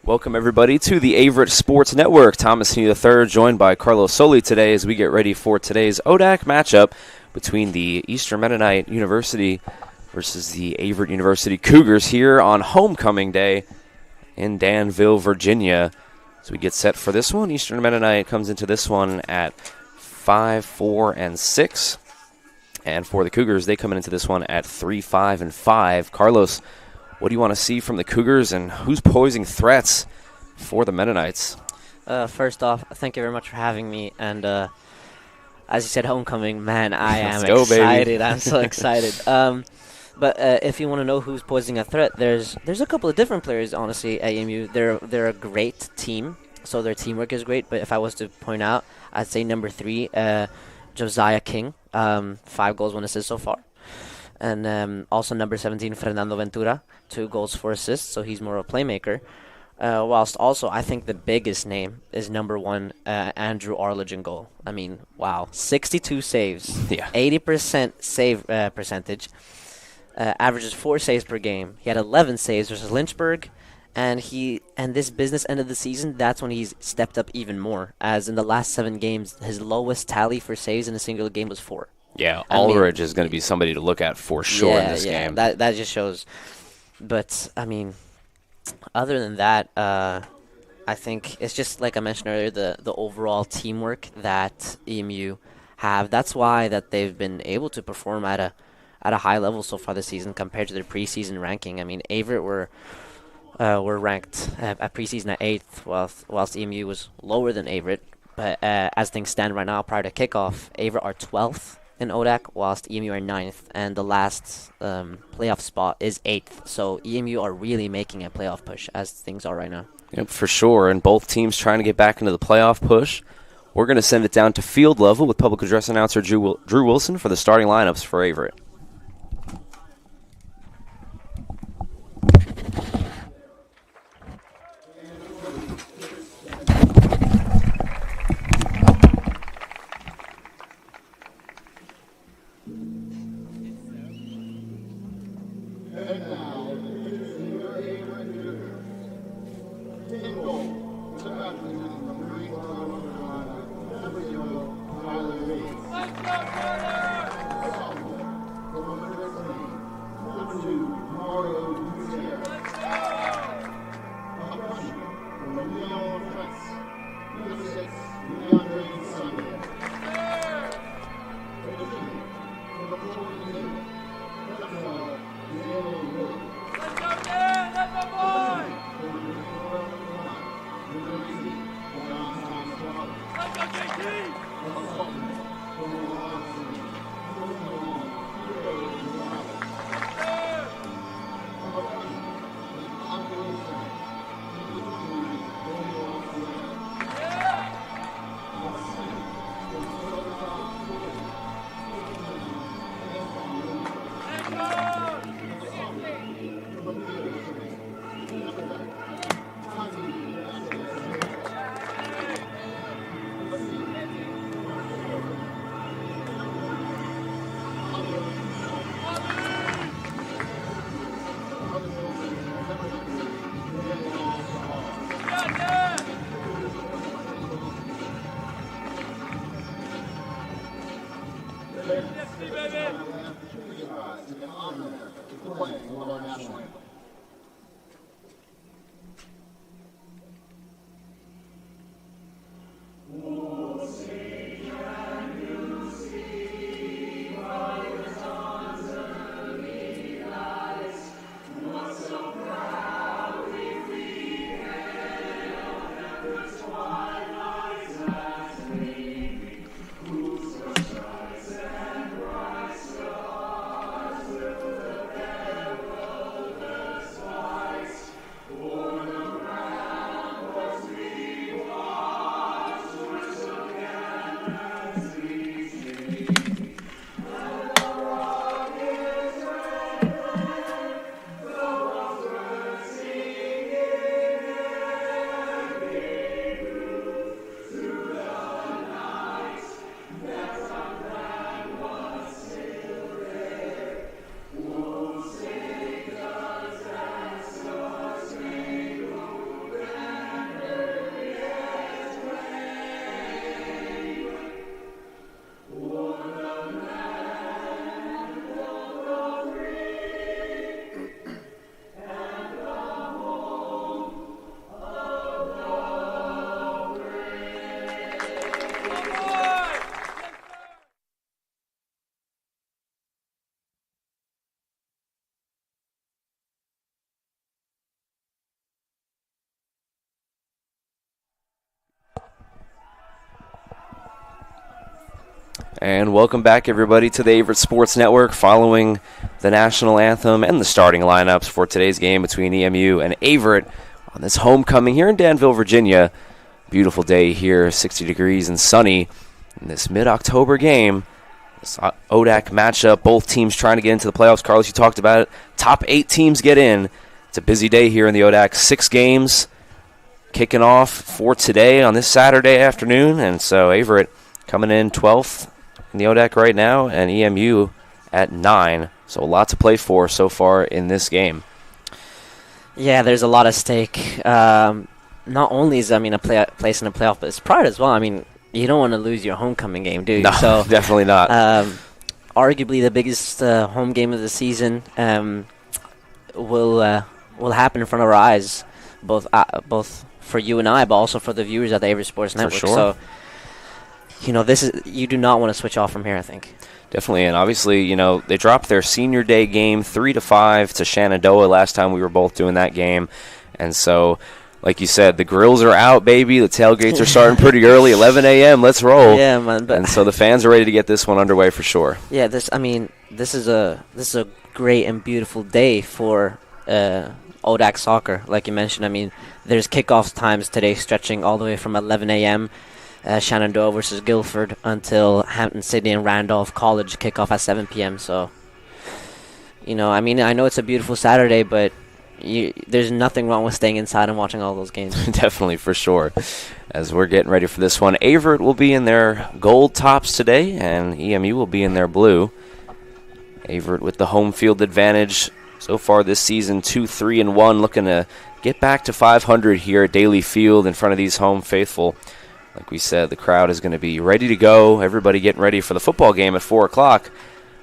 Welcome, everybody, to the Averett Sports Network. Thomas Heaney III, joined by Carlos Soli today as we get ready for today's ODAC matchup between the Eastern Mennonite University versus the Averett University Cougars here on Homecoming Day in Danville, Virginia. As we get set for this one, Eastern Mennonite comes into this one at 5-4-6. And for the Cougars, they come into this one at 3-5-5. Carlos, what do you want to see from the Cougars, and who's posing threats for the Mennonites? First off, thank you very much for having me. And as you said, homecoming, man, I am Let's go, excited. baby. I'm so excited. But if you want to know who's posing a threat, there's a couple of different players, honestly, at EMU. They're a great team, so their teamwork is great. But if I was to point out, I'd say number 3, Josiah King, 5 goals, 1 assist so far. And also number 17, Fernando Ventura, 2 goals, 4 assists, so he's more of a playmaker. Whilst also, I think the biggest name is number 1, Andrew Arledge in goal. I mean, wow, 62 saves, Yeah. 80% save percentage, averages 4 saves per game. He had 11 saves versus Lynchburg, and this business end of the season, that's when he's stepped up even more, as in the last 7 games, his lowest tally for saves in a single game was 4. Yeah, Aldridge is going to be somebody to look at for sure in this game. That just shows. But, I mean, other than that, I think it's just, like I mentioned earlier, the overall teamwork that EMU have. That's why that they've been able to perform at a high level so far this season compared to their preseason ranking. I mean, Averett were ranked at preseason at 8th, whilst EMU was lower than Averett. But as things stand right now, prior to kickoff, Averett are 12th in ODAC, whilst EMU are 9th, and the last playoff spot is 8th. So EMU are really making a playoff push as things are right now. Yep, for sure, and both teams trying to get back into the playoff push. We're going to send it down to field level with public address announcer Drew Wilson for the starting lineups for Averett. And welcome back, everybody, to the Averett Sports Network following the national anthem and the starting lineups for today's game between EMU and Averett on this homecoming here in Danville, Virginia. Beautiful day here, 60 degrees and sunny in this mid-October game. This ODAC matchup, both teams trying to get into the playoffs. Carlos, you talked about it. Top 8 teams get in. It's a busy day here in the ODAC. 6 games kicking off for today on this Saturday afternoon. And so Averett coming in 12th in the ODAC right now, and EMU at 9. So a lot to play for so far in this game. Yeah, there's a lot at stake. Not only is, a place in the playoff, but it's pride as well. I mean, you don't want to lose your homecoming game, do you? No, so, definitely not. Arguably the biggest home game of the season will happen in front of our eyes, both for you and I, but also for the viewers at the Averett Sports Network. For sure. So, you do not want to switch off from here, I think. Definitely, and obviously, they dropped their senior day game 3-5 to Shenandoah last time we were both doing that game. And so, like you said, the grills are out, baby. The tailgates are starting pretty early, 11 a.m. Let's roll. Yeah, man. And so the fans are ready to get this one underway for sure. Yeah, this is a great and beautiful day for ODAC soccer. Like you mentioned, I mean, there's kickoff times today stretching all the way from 11 a.m. Shenandoah versus Guilford until Hampton Sydney and Randolph College kickoff at 7 p.m. So, I know it's a beautiful Saturday, but there's nothing wrong with staying inside and watching all those games. Definitely, for sure. As we're getting ready for this one, Averett will be in their gold tops today, and EMU will be in their blue. Averett with the home field advantage so far this season, 2-3-1, looking to get back to 500 here at Daly Field in front of these home faithful. Like we said, the crowd is going to be ready to go. Everybody getting ready for the football game at 4 o'clock.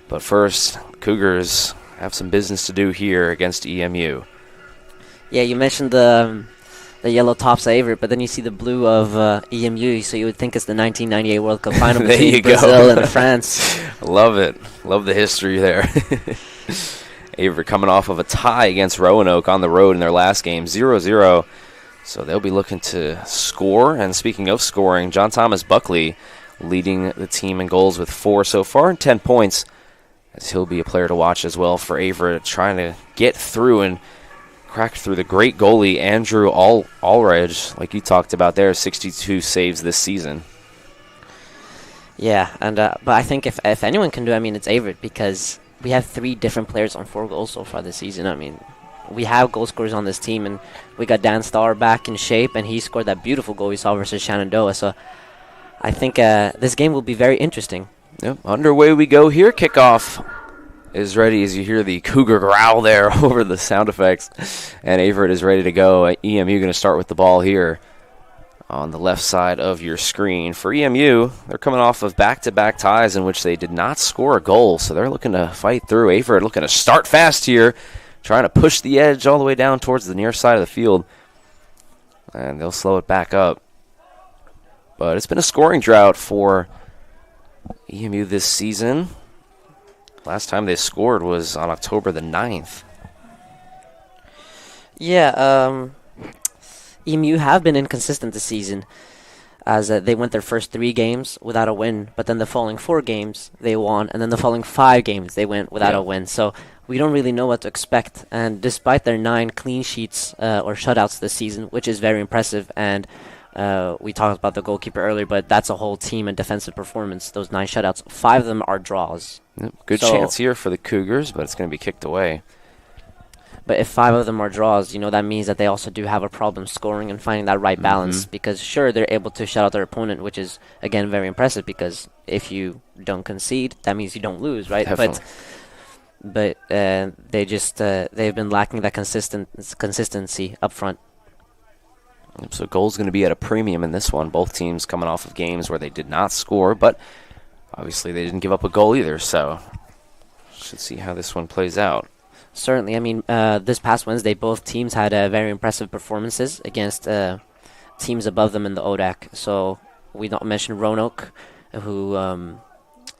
But first, Cougars have some business to do here against EMU. Yeah, you mentioned the yellow tops of Averett, but then you see the blue of EMU, so you would think it's the 1998 World Cup final between Brazil and France. Love it. Love the history there. Averett coming off of a tie against Roanoke on the road in their last game, 0-0. So they'll be looking to score. And speaking of scoring, John Thomas Buckley leading the team in goals with 4 so far and 10 points, as he'll be a player to watch as well for Averett, trying to get through and crack through the great goalie Andrew Allredge, like you talked about there, 62 saves this season. Yeah, and but I think if anyone can do it, it's Averett, because we have 3 different players on 4 goals so far this season. We have goal scorers on this team, and we got Dan Starr back in shape, and he scored that beautiful goal we saw versus Shenandoah. So I think this game will be very interesting. Yep, underway we go here. Kickoff is ready as you hear the Cougar growl there over the sound effects. And Averett is ready to go. EMU going to start with the ball here on the left side of your screen. For EMU, they're coming off of back-to-back ties in which they did not score a goal, so they're looking to fight through. Averett looking to start fast here, trying to push the edge all the way down towards the near side of the field. And they'll slow it back up. But it's been a scoring drought for EMU this season. Last time they scored was on October the 9th. Yeah, EMU have been inconsistent this season, as they went their first 3 games without a win, but then the following 4 games they won, and then the following 5 games they went without a win. So we don't really know what to expect. And despite their 9 clean sheets or shutouts this season, which is very impressive, and we talked about the goalkeeper earlier, but that's a whole team and defensive performance. Those 9 shutouts, 5 of them are draws. Good chance here for the Cougars, but it's going to be kicked away. But if 5 of them are draws, that means that they also do have a problem scoring and finding that right balance. Because sure, they're able to shut out their opponent, which is again very impressive. Because if you don't concede, that means you don't lose, right? Definitely. But they've been lacking that consistency up front. So goal's going to be at a premium in this one. Both teams coming off of games where they did not score, but obviously they didn't give up a goal either. So should see how this one plays out. Certainly. This past Wednesday, both teams had very impressive performances against teams above them in the ODAC. So we don't mention Roanoke, who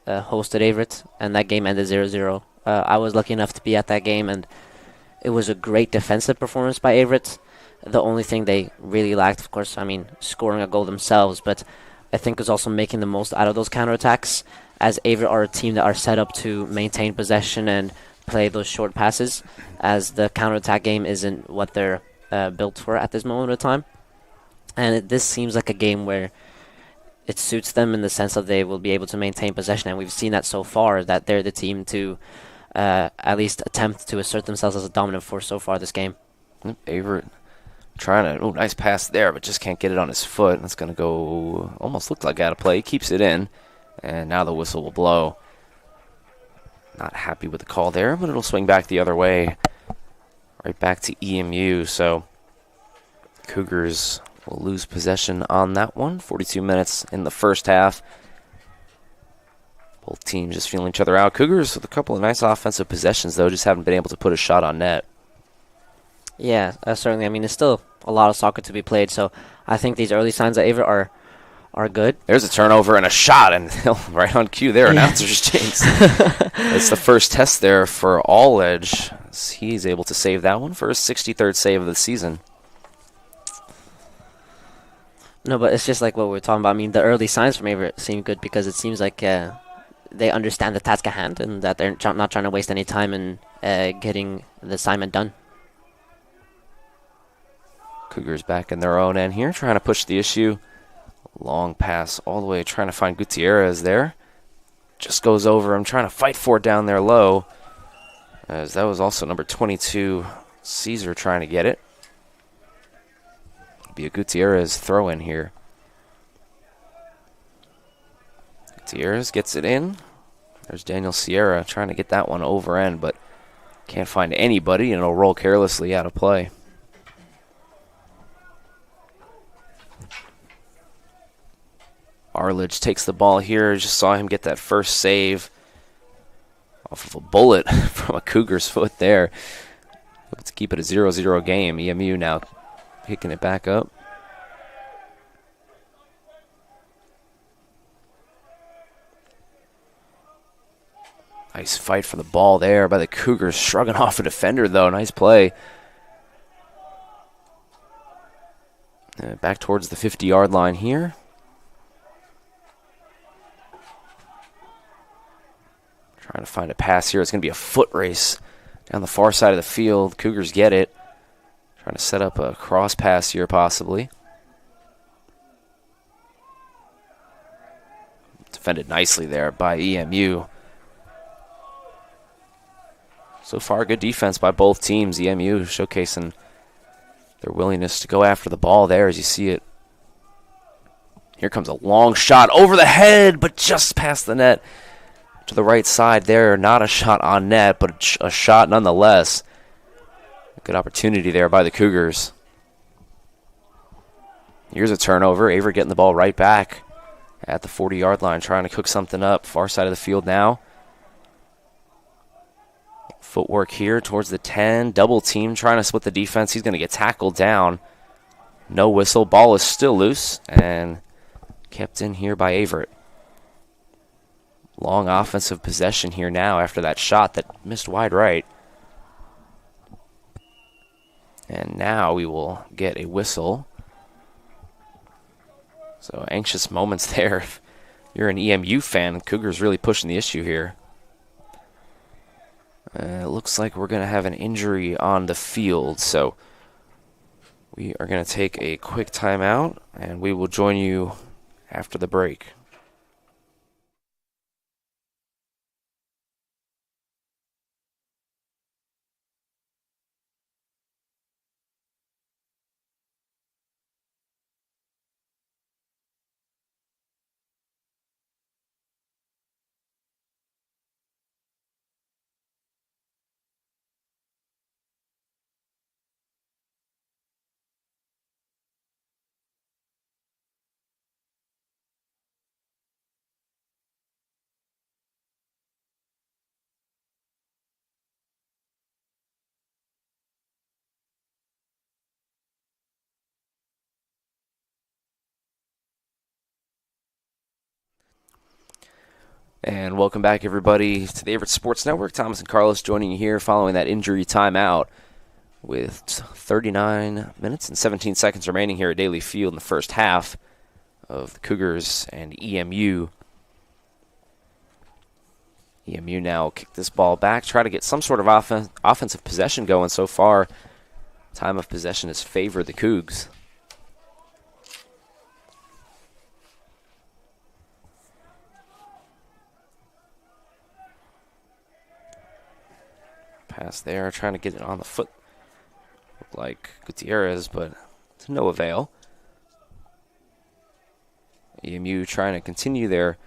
hosted Averett, and that game ended 0-0. I was lucky enough to be at that game, and it was a great defensive performance by Averett. The only thing they really lacked, of course, scoring a goal themselves, but I think is also making the most out of those counterattacks, as Averett are a team that are set up to maintain possession and play those short passes, as the counterattack game isn't what they're built for at this moment of time. And this seems like a game where it suits them in the sense that they will be able to maintain possession, and we've seen that so far, that they're the team to at least attempt to assert themselves as a dominant force so far this game. Averett trying to, nice pass there, but just can't get it on his foot. That's going to go, almost looked like out of play. He keeps it in, and now the whistle will blow. Not happy with the call there, but it'll swing back the other way, right back to EMU. So Cougars will lose possession on that one. 42 minutes in the first half. Both teams just feeling each other out. Cougars with a couple of nice offensive possessions, though, just haven't been able to put a shot on net. Yeah, certainly. I mean, there's still a lot of soccer to be played, so I think these early signs at Averett are good. There's a turnover and a shot, and right on cue there, announcer's jinx. It's the first test there for All Edge. He's able to save that one for his 63rd save of the season. No, but it's just like what we were talking about. I mean, the early signs from Averett seem good because it seems like they understand the task at hand and that they're not trying to waste any time in getting the assignment done. Cougars back in their own end here, trying to push the issue. Long pass all the way, trying to find Gutierrez there. Just goes over him, trying to fight for it down there low. As that was also number 22, Caesar, trying to get it. Be a Gutierrez throw in here. Gutierrez gets it in. There's Daniel Sierra trying to get that one over end, but can't find anybody, and it'll roll carelessly out of play. Arledge takes the ball here. Just saw him get that first save off of a bullet from a Cougar's foot there. Let's keep it a 0-0 game. EMU now picking it back up. Nice fight for the ball there by the Cougars. Shrugging off a defender, though. Nice play. Back towards the 50-yard line here. Trying to find a pass here. It's going to be a foot race down the far side of the field. Cougars get it. Trying to set up a cross pass here, possibly. Defended nicely there by EMU. So far, good defense by both teams. EMU showcasing their willingness to go after the ball there as you see it. Here comes a long shot over the head, but just past the net. To the right side there, not a shot on net, but a shot nonetheless. Good opportunity there by the Cougars. Here's a turnover. Averett getting the ball right back at the 40-yard line, trying to cook something up. Far side of the field now. Footwork here towards the 10. Double team, trying to split the defense. He's going to get tackled down. No whistle. Ball is still loose and kept in here by Averett. Long offensive possession here now after that shot that missed wide right. And now we will get a whistle. So anxious moments there. If you're an EMU fan, Cougars really pushing the issue here. It looks like we're going to have an injury on the field. So we are going to take a quick timeout, and we will join you after the break. And welcome back, everybody, to the Averett Sports Network. Thomas and Carlos joining you here following that injury timeout with 39 minutes and 17 seconds remaining here at Daly Field in the first half of the Cougars and EMU. EMU now kick this ball back, try to get some sort of offensive possession going. So far, time of possession has favored the Cougs. Pass there, trying to get it on the foot. Looked like Gutierrez, but to no avail. EMU trying to continue their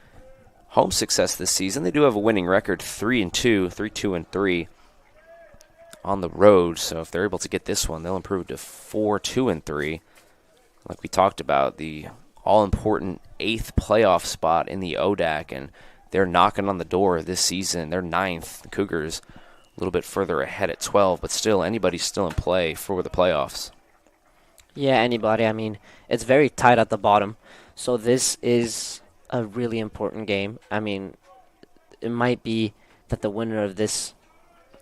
home success this season. They do have a winning record, 3-2, 3-2-3 on the road. So if they're able to get this one, they'll improve to 4-2-3. Like we talked about, the all-important 8th playoff spot in the ODAC, and they're knocking on the door this season. They're 9th. The Cougars a little bit further ahead at 12, but still, anybody's still in play for the playoffs. Yeah, anybody. I mean, it's very tight at the bottom. So this is a really important game. I mean, it might be that the winner of this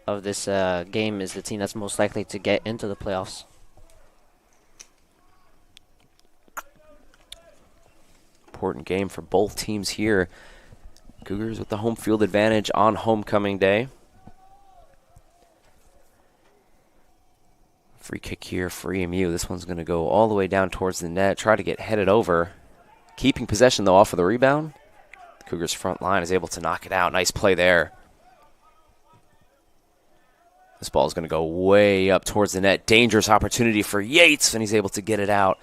game is the team that's most likely to get into the playoffs. Important game for both teams here. Cougars with the home field advantage on homecoming day. Free kick here for EMU. This one's going to go all the way down towards the net. Try to get headed over. Keeping possession, though, off of the rebound. The Cougars' front line is able to knock it out. Nice play there. This ball is going to go way up towards the net. Dangerous opportunity for Yates, and he's able to get it out.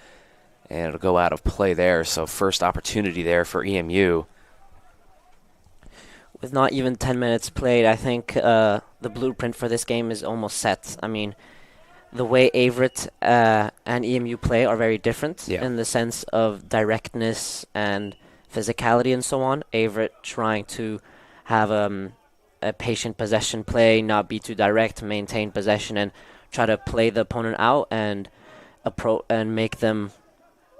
And it'll go out of play there. So first opportunity there for EMU. With not even 10 minutes played, I think the blueprint for this game is almost set. I mean, the way Averett and EMU play are very different in the sense of directness and physicality and so on. Averett trying to have a patient possession play, not be too direct, maintain possession, and try to play the opponent out and make them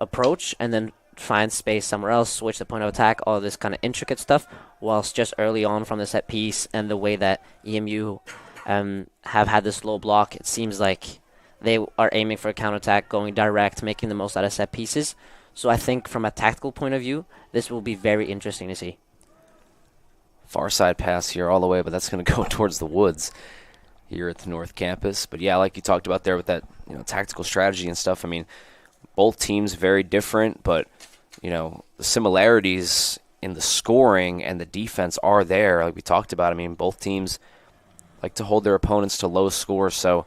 approach, and then find space somewhere else, switch the point of attack, all this kind of intricate stuff, whilst just early on from the set piece and the way that EMU have had this low block, it seems like they are aiming for a counterattack, going direct, making the most out of set pieces. So I think from a tactical point of view, this will be very interesting to see. Far side pass here all the way, but that's going to go towards the woods here at the North Campus. But yeah, like you talked about there with that, tactical strategy and stuff. I mean, both teams very different, but the similarities in the scoring and the defense are there. Like we talked about, I mean, both teams like to hold their opponents to low scores, so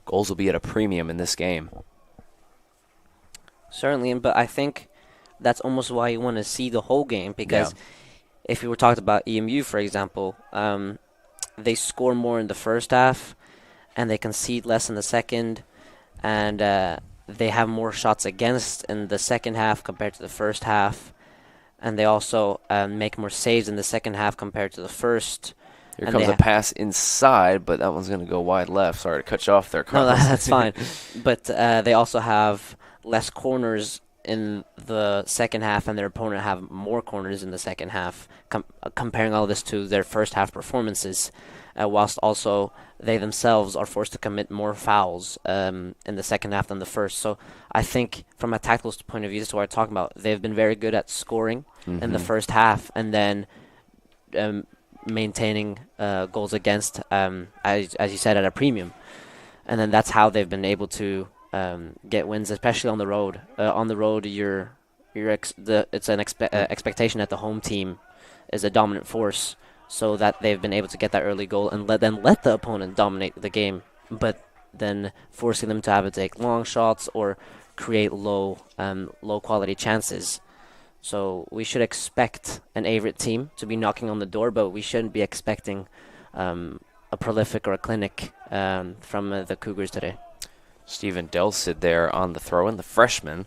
goals will be at a premium in this game. Certainly, but I think that's almost why you want to see the whole game, because if you were talking about EMU, for example, they score more in the first half, and they concede less in the second, and they have more shots against in the second half compared to the first half, and they also make more saves in the second half compared to the first. Here comes a pass inside, but that one's going to go wide left. Sorry to cut you off there, Carlos. No, that's fine. But they also have less corners in the second half, and their opponent have more corners in the second half, comparing all this to their first half performances, whilst also they themselves are forced to commit more fouls in the second half than the first. So I think from a tactical point of view, this is what I'm talking about. They've been very good at scoring in the first half, and then maintaining goals against, as you said, at a premium. And then that's how they've been able to get wins, especially on the road. On the road, it's an expectation that the home team is a dominant force, so that they've been able to get that early goal and let the opponent dominate the game, but then forcing them to have to take long shots or create low quality chances. So we should expect an Averett team to be knocking on the door, but we shouldn't be expecting a prolific or a clinic from the Cougars today. Stephen Delsid there on the throw-in, the freshman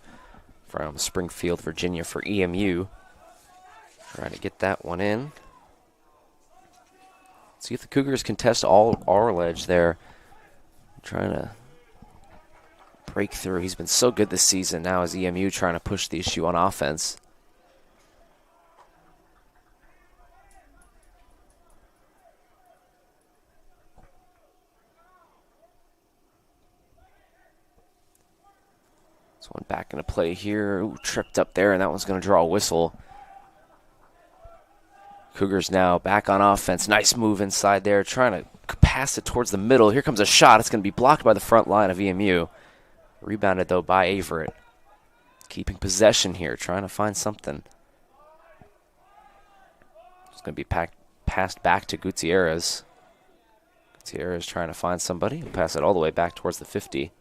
from Springfield, Virginia for EMU. Trying to get that one in. See if the Cougars can test all Arledge there. Trying to break through. He's been so good this season. Now is EMU trying to push the issue on offense. This one back into play here. Ooh, tripped up there, and that one's going to draw a whistle. Cougars now back on offense. Nice move inside there, trying to pass it towards the middle. Here comes a shot. It's going to be blocked by the front line of EMU. Rebounded, though, by Averett. Keeping possession here, trying to find something. It's going to be passed back to Gutierrez. Gutierrez trying to find somebody. He'll pass it all the way back towards the 50.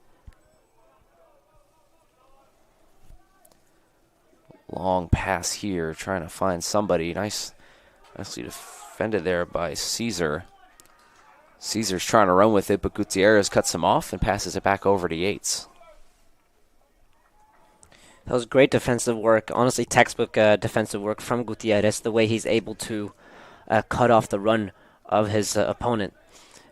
Long pass here, trying to find somebody. Nicely defended there by Caesar. Caesar's trying to run with it, but Gutierrez cuts him off and passes it back over to Yates. That was great defensive work. Honestly, textbook defensive work from Gutierrez, the way he's able to cut off the run of his opponent.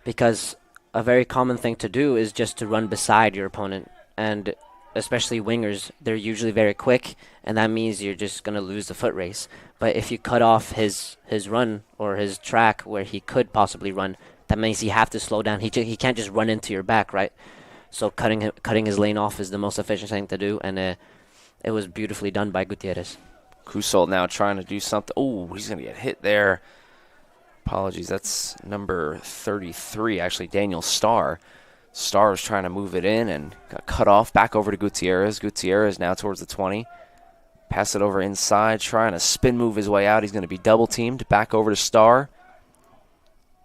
Because a very common thing to do is just to run beside your opponent. And especially wingers, they're usually very quick, and that means you're just going to lose the foot race. But if you cut off his run or his track where he could possibly run, that means you have to slow down. He can't just run into your back, right? So cutting his lane off is the most efficient thing to do, and it was beautifully done by Gutierrez. Kusol now trying to do something. Oh, he's going to get hit there. Apologies, that's number 33, actually, Daniel Starr. Starr was trying to move it in and got cut off. Back over to Gutierrez. Gutierrez now towards the 20. Pass it over inside, trying to spin move his way out. He's going to be double teamed. Back over to Starr.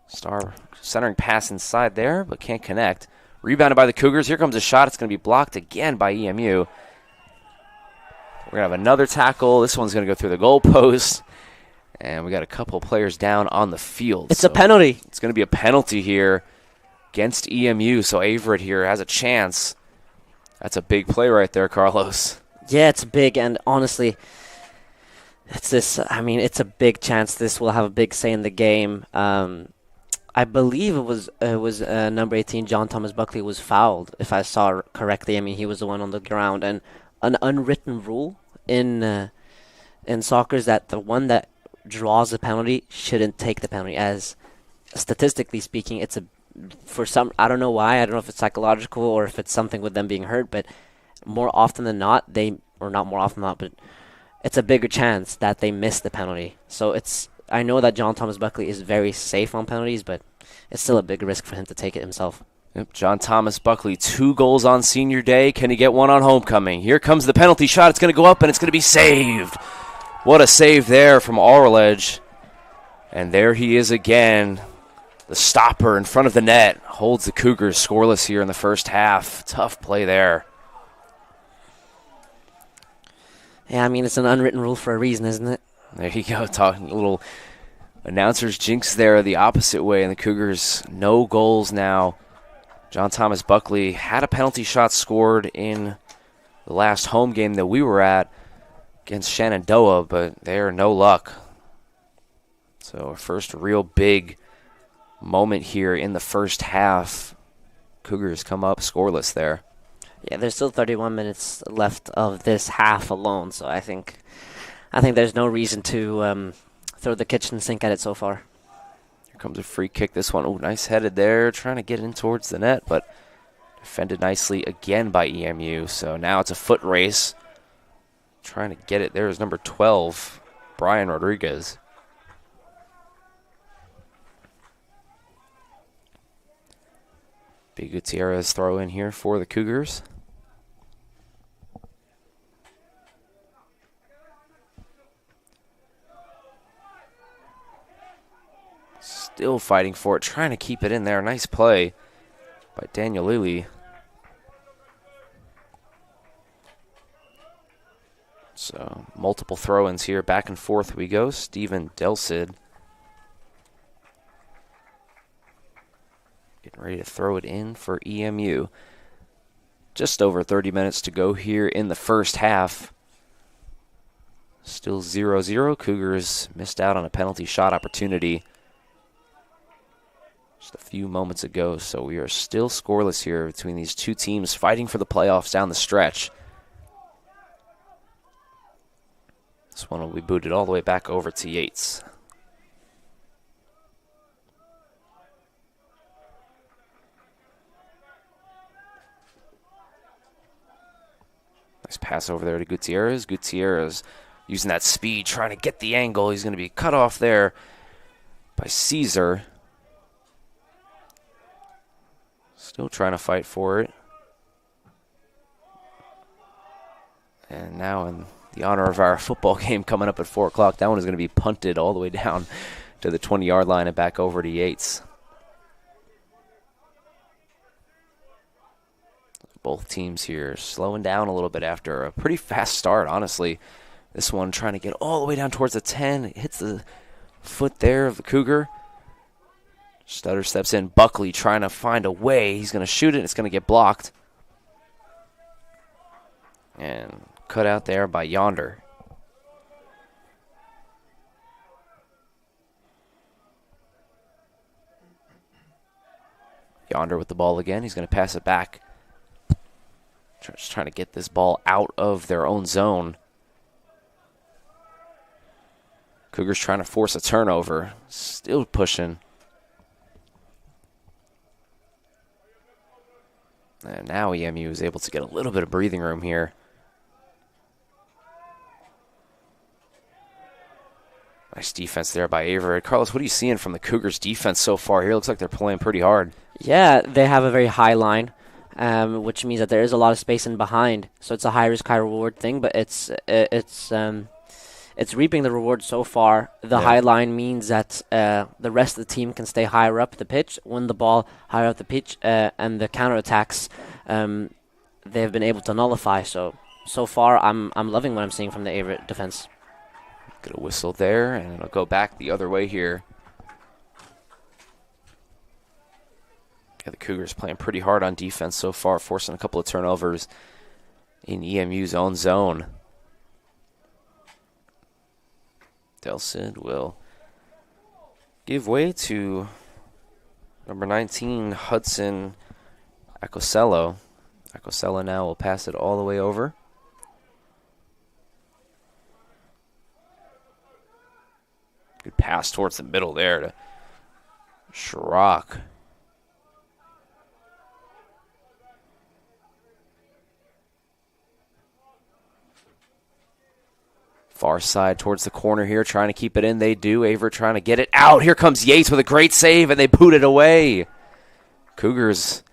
Starr centering pass inside there, but can't connect. Rebounded by the Cougars. Here comes a shot. It's going to be blocked again by EMU. We're going to have another tackle. This one's going to go through the goalpost. And we got a couple players down on the field. It's a penalty. It's going to be a penalty here against EMU. So Averett here has a chance. That's a big play right there, Carlos. Yeah, it's big, and honestly, it's a big chance. This will have a big say in the game. I believe it was number 18, John Thomas Buckley, was fouled, if I saw correctly. I mean, he was the one on the ground, and an unwritten rule in soccer is that the one that draws the penalty shouldn't take the penalty. As statistically speaking, it's I don't know why. I don't know if it's psychological or if it's something with them being hurt, but more often than not, but it's a bigger chance that they miss the penalty. So I know that John Thomas Buckley is very safe on penalties, but it's still a big risk for him to take it himself. Yep, John Thomas Buckley, 2 goals on senior day. Can he get one on homecoming? Here comes the penalty shot. It's going to go up, and it's going to be saved. What a save there from Arledge. And there he is again. The stopper in front of the net holds the Cougars scoreless here in the first half. Tough play there. Yeah, I mean, it's an unwritten rule for a reason, isn't it? There you go, talking a little announcer's jinx there the opposite way, and the Cougars no goals now. John Thomas Buckley had a penalty shot scored in the last home game that we were at against Shenandoah, but they're no luck. So our first real big moment here in the first half. Cougars come up scoreless there. Yeah, there's still 31 minutes left of this half alone, so I think there's no reason to throw the kitchen sink at it so far. Here comes a free kick. This one, nice headed there, trying to get in towards the net, but defended nicely again by EMU. So now it's a foot race. Trying to get it. There's number 12, Brian Rodriguez. Big Gutierrez throw in here for the Cougars. Still fighting for it, trying to keep it in there. Nice play by Daniel Lilly. So multiple throw-ins here. Back and forth we go. Steven Delcid getting ready to throw it in for EMU. Just over 30 minutes to go here in the first half. Still 0-0. Cougars missed out on a penalty shot opportunity just a few moments ago. So we are still scoreless here between these two teams fighting for the playoffs down the stretch. This one will be booted all the way back over to Yates. Nice pass over there to Gutierrez. Gutierrez using that speed, trying to get the angle. He's going to be cut off there by Caesar. Still trying to fight for it. And now in the honor of our football game coming up at 4 o'clock, that one is going to be punted all the way down to the 20-yard line and back over to Yates. Both teams here slowing down a little bit after a pretty fast start, honestly. This one trying to get all the way down towards the 10. It hits the foot there of the Cougar. Stutter steps in. Buckley trying to find a way. He's going to shoot it. It's going to get blocked. And cut out there by Yonder. Yonder with the ball again. He's going to pass it back. Just trying to get this ball out of their own zone. Cougars trying to force a turnover. Still pushing. And now EMU is able to get a little bit of breathing room here. Nice defense there by Averett. Carlos, what are you seeing from the Cougars' defense so far here? Looks like they're playing pretty hard. Yeah, they have a very high line, which means that there is a lot of space in behind. So it's a high risk, high reward thing, but it's reaping the reward so far. The high line means that the rest of the team can stay higher up the pitch, win the ball higher up the pitch, and the counterattacks they've been able to nullify. So far, I'm loving what I'm seeing from the Averett defense. Get a whistle there, and it'll go back the other way here. Yeah, the Cougars playing pretty hard on defense so far, forcing a couple of turnovers in EMU's own zone. Del Cid will give way to number 19, Hudson Acosello. Acosello now will pass it all the way over. Good pass towards the middle there to Schrock. Far side towards the corner here, trying to keep it in. They do. Averett trying to get it out. Here comes Yates with a great save, and they boot it away. Cougars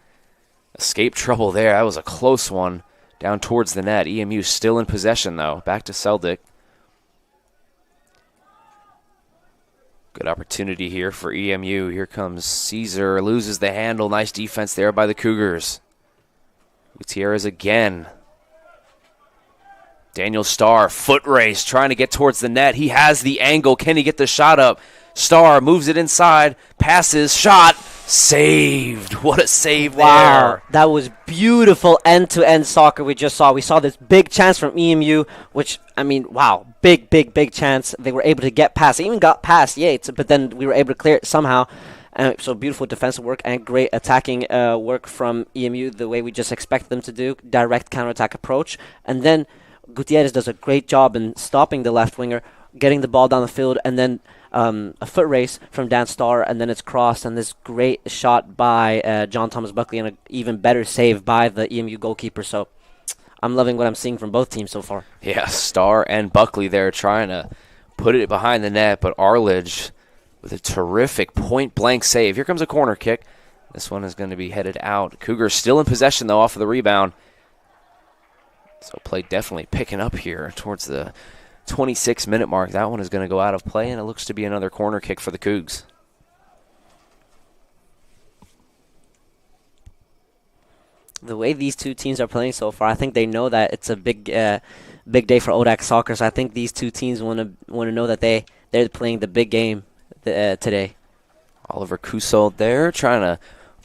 escape trouble there. That was a close one down towards the net. EMU still in possession, though. Back to Seldick. Good opportunity here for EMU. Here comes Caesar. Loses the handle. Nice defense there by the Cougars. Gutierrez again. Daniel Starr, foot race, trying to get towards the net. He has the angle. Can he get the shot up? Starr moves it inside, passes, shot, saved. What a save there. That was beautiful end-to-end soccer we just saw. We saw this big chance from EMU, which, I mean, wow, big chance. They were able to get past. They even got past Yates, but then we were able to clear it somehow. So beautiful defensive work and great attacking work from EMU, the way we just expected them to do, direct counterattack approach. And then Gutierrez does a great job in stopping the left winger, getting the ball down the field, and then a foot race from Dan Starr, and then it's crossed, and this great shot by John Thomas Buckley, and an even better save by the EMU goalkeeper. So I'm loving what I'm seeing from both teams so far. Yeah, Starr and Buckley there trying to put it behind the net, but Arledge with a terrific point-blank save. Here comes a corner kick. This one is going to be headed out. Cougars still in possession, though, off of the rebound. So play definitely picking up here towards the 26-minute mark. That one is going to go out of play, and it looks to be another corner kick for the Cougs. The way these two teams are playing so far, I think they know that it's a big day for ODAC soccer. So I think these two teams want to know that they're playing the big game today. Oliver Kusold there trying to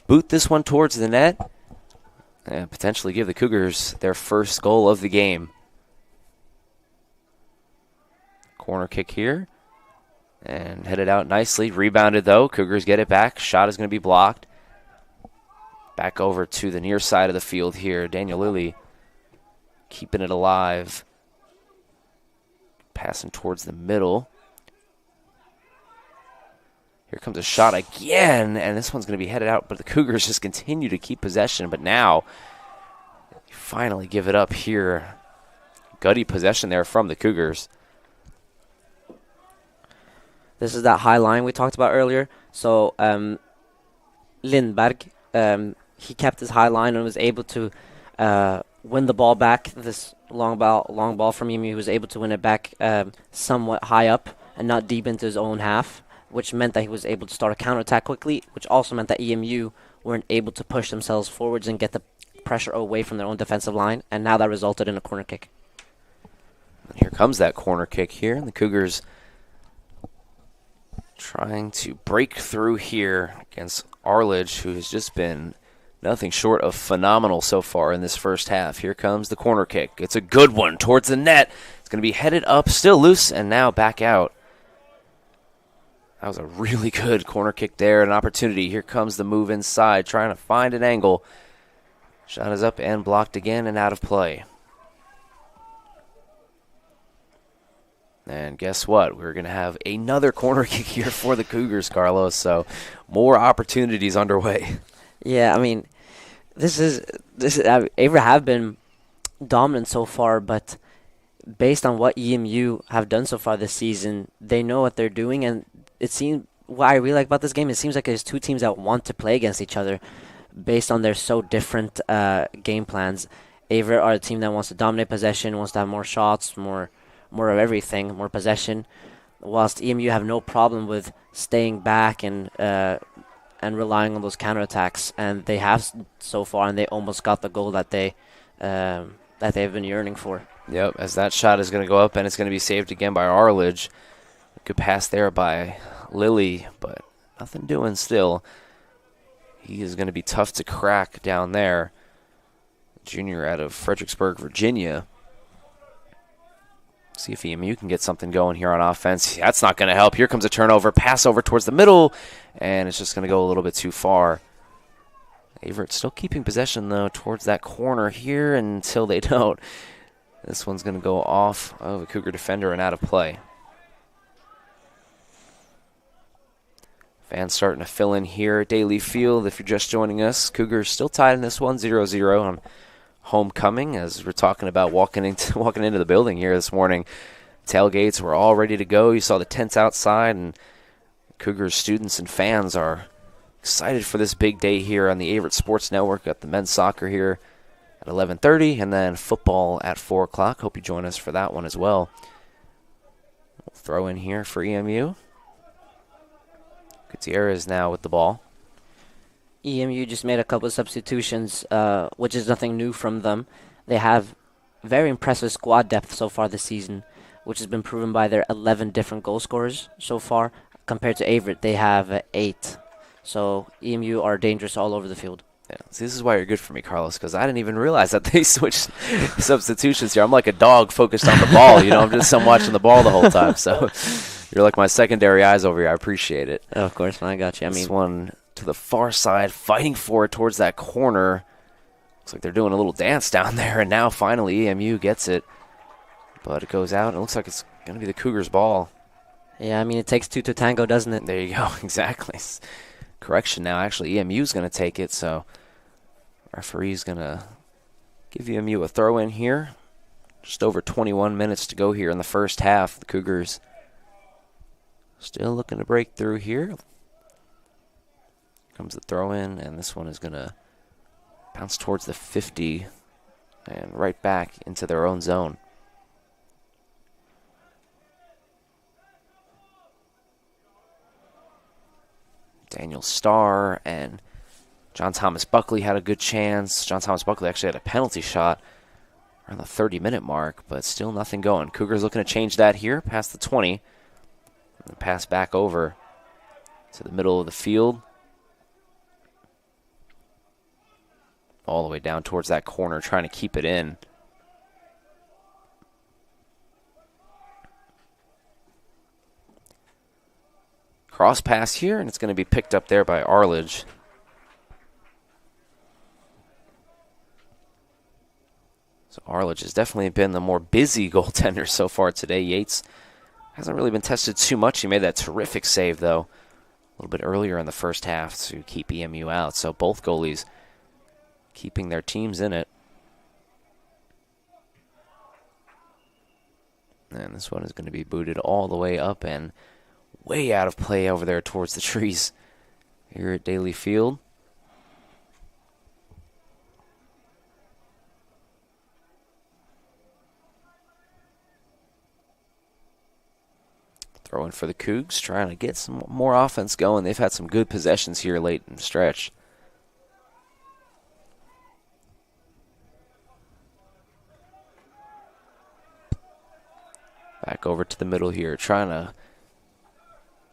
boot this one towards the net and potentially give the Cougars their first goal of the game. Corner kick here and headed out nicely. Rebounded, though. Cougars get it back. Shot is going to be blocked. Back over to the near side of the field here. Daniel Lilly keeping it alive. Passing towards the middle. Here comes a shot again, and this one's going to be headed out, but the Cougars just continue to keep possession, but now finally give it up here gutty possession there from the Cougars. This is that high line we talked about earlier. So Lindberg, he kept his high line and was able to win the ball back. This long ball from EMU, he was able to win it back somewhat high up and not deep into his own half, which meant that he was able to start a counterattack quickly, which also meant that EMU weren't able to push themselves forwards and get the pressure away from their own defensive line, and now that resulted in a corner kick. And here comes that corner kick here, and the Cougars trying to break through here against Arledge, who has just been nothing short of phenomenal so far in this first half. Here comes the corner kick. It's a good one towards the net. It's going to be headed up, still loose, and now back out. That was a really good corner kick there, an opportunity. Here comes the move inside, trying to find an angle. Shot is up and blocked again and out of play. And guess what? We're going to have another corner kick here for the Cougars, Carlos. So more opportunities underway. Yeah, I mean, this is Averett have been dominant so far, but based on what EMU have done so far this season, they know what they're doing, and it seems what I really like about this game. It seems like there's two teams that want to play against each other, based on their so different game plans. Averett are a team that wants to dominate possession, wants to have more shots, more of everything, more possession, whilst EMU have no problem with staying back and relying on those counterattacks, and they have so far, and they almost got the goal that they've been yearning for. Yep, as that shot is going to go up, and it's going to be saved again by Arledge. Good pass there by Lilly, but nothing doing still. He is going to be tough to crack down there. Junior out of Fredericksburg, Virginia. See if EMU can get something going here on offense. That's not going to help. Here comes a turnover. Pass over towards the middle, and it's just going to go a little bit too far. Averett still keeping possession, though, towards that corner here until they don't. This one's going to go off of a Cougar defender and out of play. Fans starting to fill in here at Daly Field. If you're just joining us, Cougars still tied in this one, 0-0 on homecoming, as we're talking about walking into the building here this morning. Tailgates were all ready to go. You saw the tents outside, and Cougars students and fans are excited for this big day here on the Averett Sports Network. Got the men's soccer here at 11:30, and then football at 4 o'clock. Hope you join us for that one as well. We'll throw in here for EMU. Gutierrez now with the ball. EMU just made a couple of substitutions, which is nothing new from them. They have very impressive squad depth so far this season, which has been proven by their 11 different goal scorers so far. Compared to Averett, they have 8. So EMU are dangerous all over the field. Yeah, so this is why you're good for me, Carlos, because I didn't even realize that they switched substitutions here. I'm like a dog focused on the ball. I'm watching the ball the whole time. So you're like my secondary eyes over here. I appreciate it. Oh, of course, I got you. This one to the far side, fighting for it towards that corner. Looks like they're doing a little dance down there, and now finally EMU gets it. But it goes out, and it looks like it's going to be the Cougars' ball. Yeah, it takes two to tango, doesn't it? There you go, exactly. Correction now, actually, EMU's going to take it, so referee's going to give EMU a throw-in here. Just over 21 minutes to go here in the first half. The Cougars still looking to break through here. Comes the throw-in, and this one is going to bounce towards the 50 and right back into their own zone. Daniel Starr and John Thomas Buckley had a good chance. John Thomas Buckley actually had a penalty shot around the 30-minute mark, but still nothing going. Cougars looking to change that here past the 20. And pass back over to the middle of the field. All the way down towards that corner, trying to keep it in. Cross pass here, and it's going to be picked up there by Arledge. So Arledge has definitely been the more busy goaltender so far today. Yates hasn't really been tested too much. He made that terrific save, though, a little bit earlier in the first half to keep EMU out. So both goalies keeping their teams in it. And this one is going to be booted all the way up and way out of play over there towards the trees here at Daly Field. Throwing for the Cougs, trying to get some more offense going. They've had some good possessions here late in the stretch. Back over to the middle here, trying to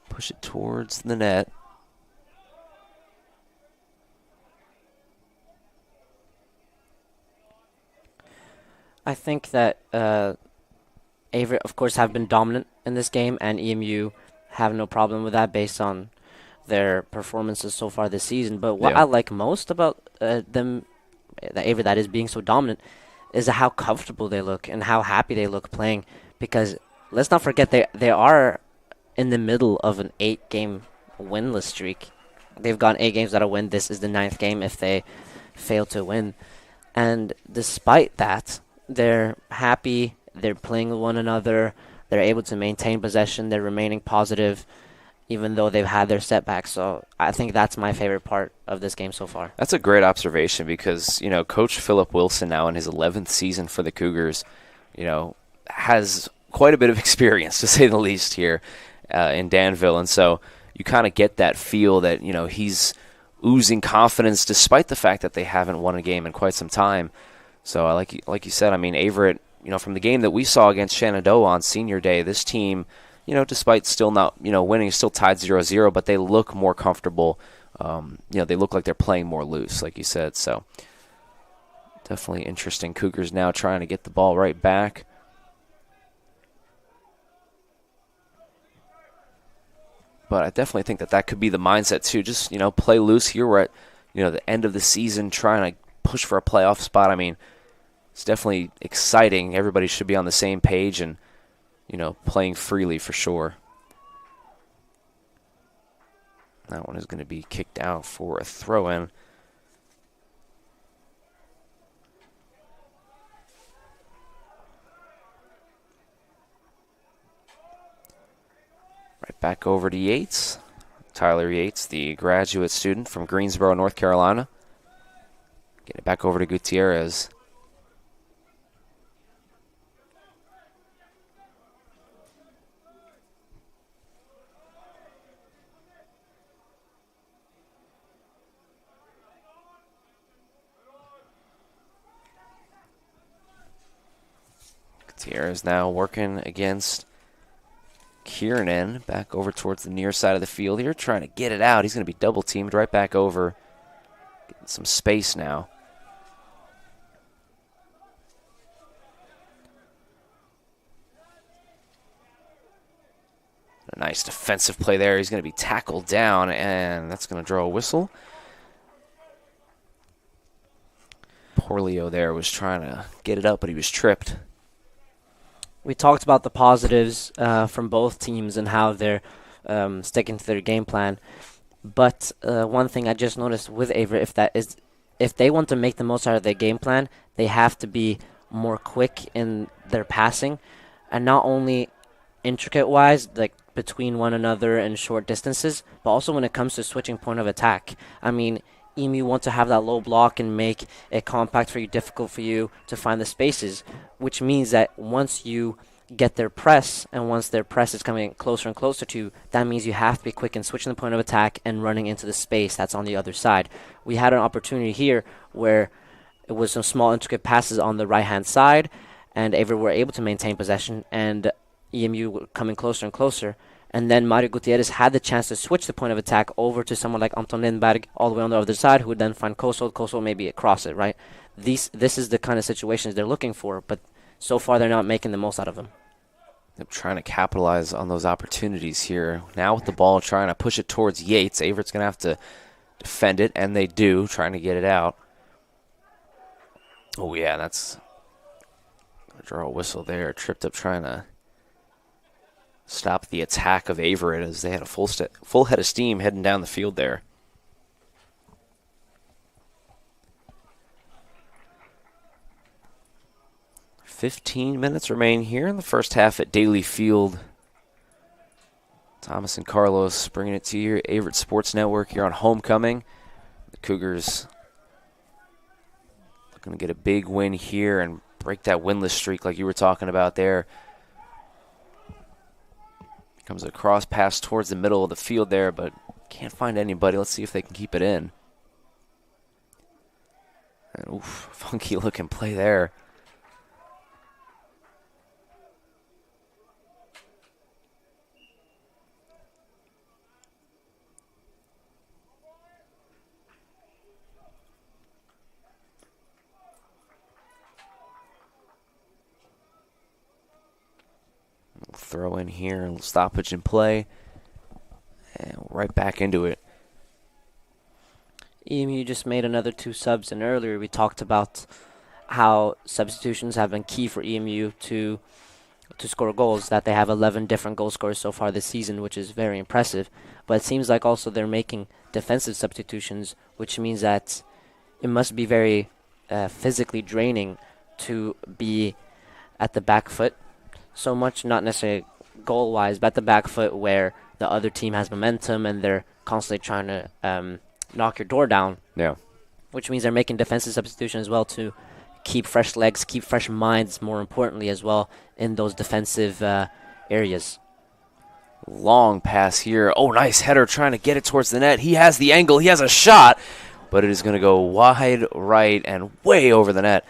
push it towards the net. I think that Averett, of course, have been dominant in this game, and EMU have no problem with that based on their performances so far this season. But what I like most about them, the Averett that is being so dominant, is how comfortable they look and how happy they look playing. Because let's not forget they are in the middle of an 8-game winless streak. They've gone 8 games without a win. This is the 9th game if they fail to win. And despite that, they're happy. They're playing with one another. They're able to maintain possession. They're remaining positive, even though they've had their setbacks. So I think that's my favorite part of this game so far. That's a great observation because, Coach Philip Wilson now in his 11th season for the Cougars, has quite a bit of experience, to say the least, here in Danville. And so you kind of get that feel that, he's oozing confidence despite the fact that they haven't won a game in quite some time. So like you said, Averett, from the game that we saw against Shenandoah on senior day, this team, despite still not, winning, still tied 0-0, but they look more comfortable. They look like they're playing more loose, like you said. So definitely interesting. Cougars now trying to get the ball right back. But I definitely think that could be the mindset, too. Just, play loose here. We're at, the end of the season trying to push for a playoff spot. It's definitely exciting. Everybody should be on the same page and, playing freely for sure. That one is going to be kicked out for a throw-in. Right back over to Yates. Tyler Yates, the graduate student from Greensboro, North Carolina. Get it back over to Gutierrez. Gutierrez now working against Kiernan, back over towards the near side of the field here, trying to get it out. He's going to be double teamed right back over. Getting some space now. A nice defensive play there. He's going to be tackled down, and that's going to draw a whistle. Poor Leo there was trying to get it up, but he was tripped. We talked about the positives from both teams and how they're sticking to their game plan. But one thing I just noticed with Averett, if they want to make the most out of their game plan, they have to be more quick in their passing, and not only intricate-wise, like between one another and short distances, but also when it comes to switching point of attack. EMU want to have that low block and make it compact for you, difficult for you to find the spaces, which means that once you get their press and once their press is coming closer and closer to you, that means you have to be quick in switching the point of attack and running into the space that's on the other side. We had an opportunity here where it was some small intricate passes on the right-hand side, and Averett were able to maintain possession, and EMU were coming closer and closer. And then Mario Gutierrez had the chance to switch the point of attack over to someone like Anton Lindberg all the way on the other side, who would then find Kosold. Kosold maybe across it, right? This is the kind of situations they're looking for, but so far they're not making the most out of them. They're trying to capitalize on those opportunities here. Now with the ball, trying to push it towards Yates. Averett's going to have to defend it, and they do, trying to get it out. Oh, yeah, that's going to draw a whistle there. Tripped up trying to stop the attack of Averett as they had a full head of steam heading down the field there. 15 minutes remain here in the first half at Daly Field. Thomas and Carlos bringing it to you, Averett Sports Network here on Homecoming. The Cougars looking to get a big win here and break that winless streak like you were talking about there. Comes a cross pass towards the middle of the field there, but can't find anybody. Let's see if they can keep it in. And, oof, funky looking play there. We'll throw in here, a stoppage in play, and right back into it. EMU just made another 2 subs, and earlier we talked about how substitutions have been key for EMU to score goals, that they have 11 different goal scorers so far this season, which is very impressive. But it seems like also they're making defensive substitutions, which means that it must be very physically draining to be at the back foot so much, not necessarily goal-wise, but at the back foot where the other team has momentum and they're constantly trying to knock your door down. Yeah. Which means they're making defensive substitutions as well to keep fresh legs, keep fresh minds, more importantly as well, in those defensive areas. Long pass here. Oh, nice header trying to get it towards the net. He has the angle. He has a shot, but it is going to go wide right and way over the net.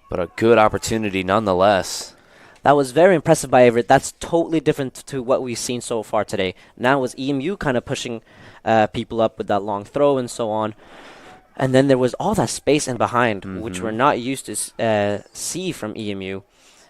But a good opportunity nonetheless. That was very impressive by Averett. That's totally different to what we've seen so far today. Now it was EMU kind of pushing people up with that long throw and so on. And then there was all that space in behind, which we're not used to see from EMU.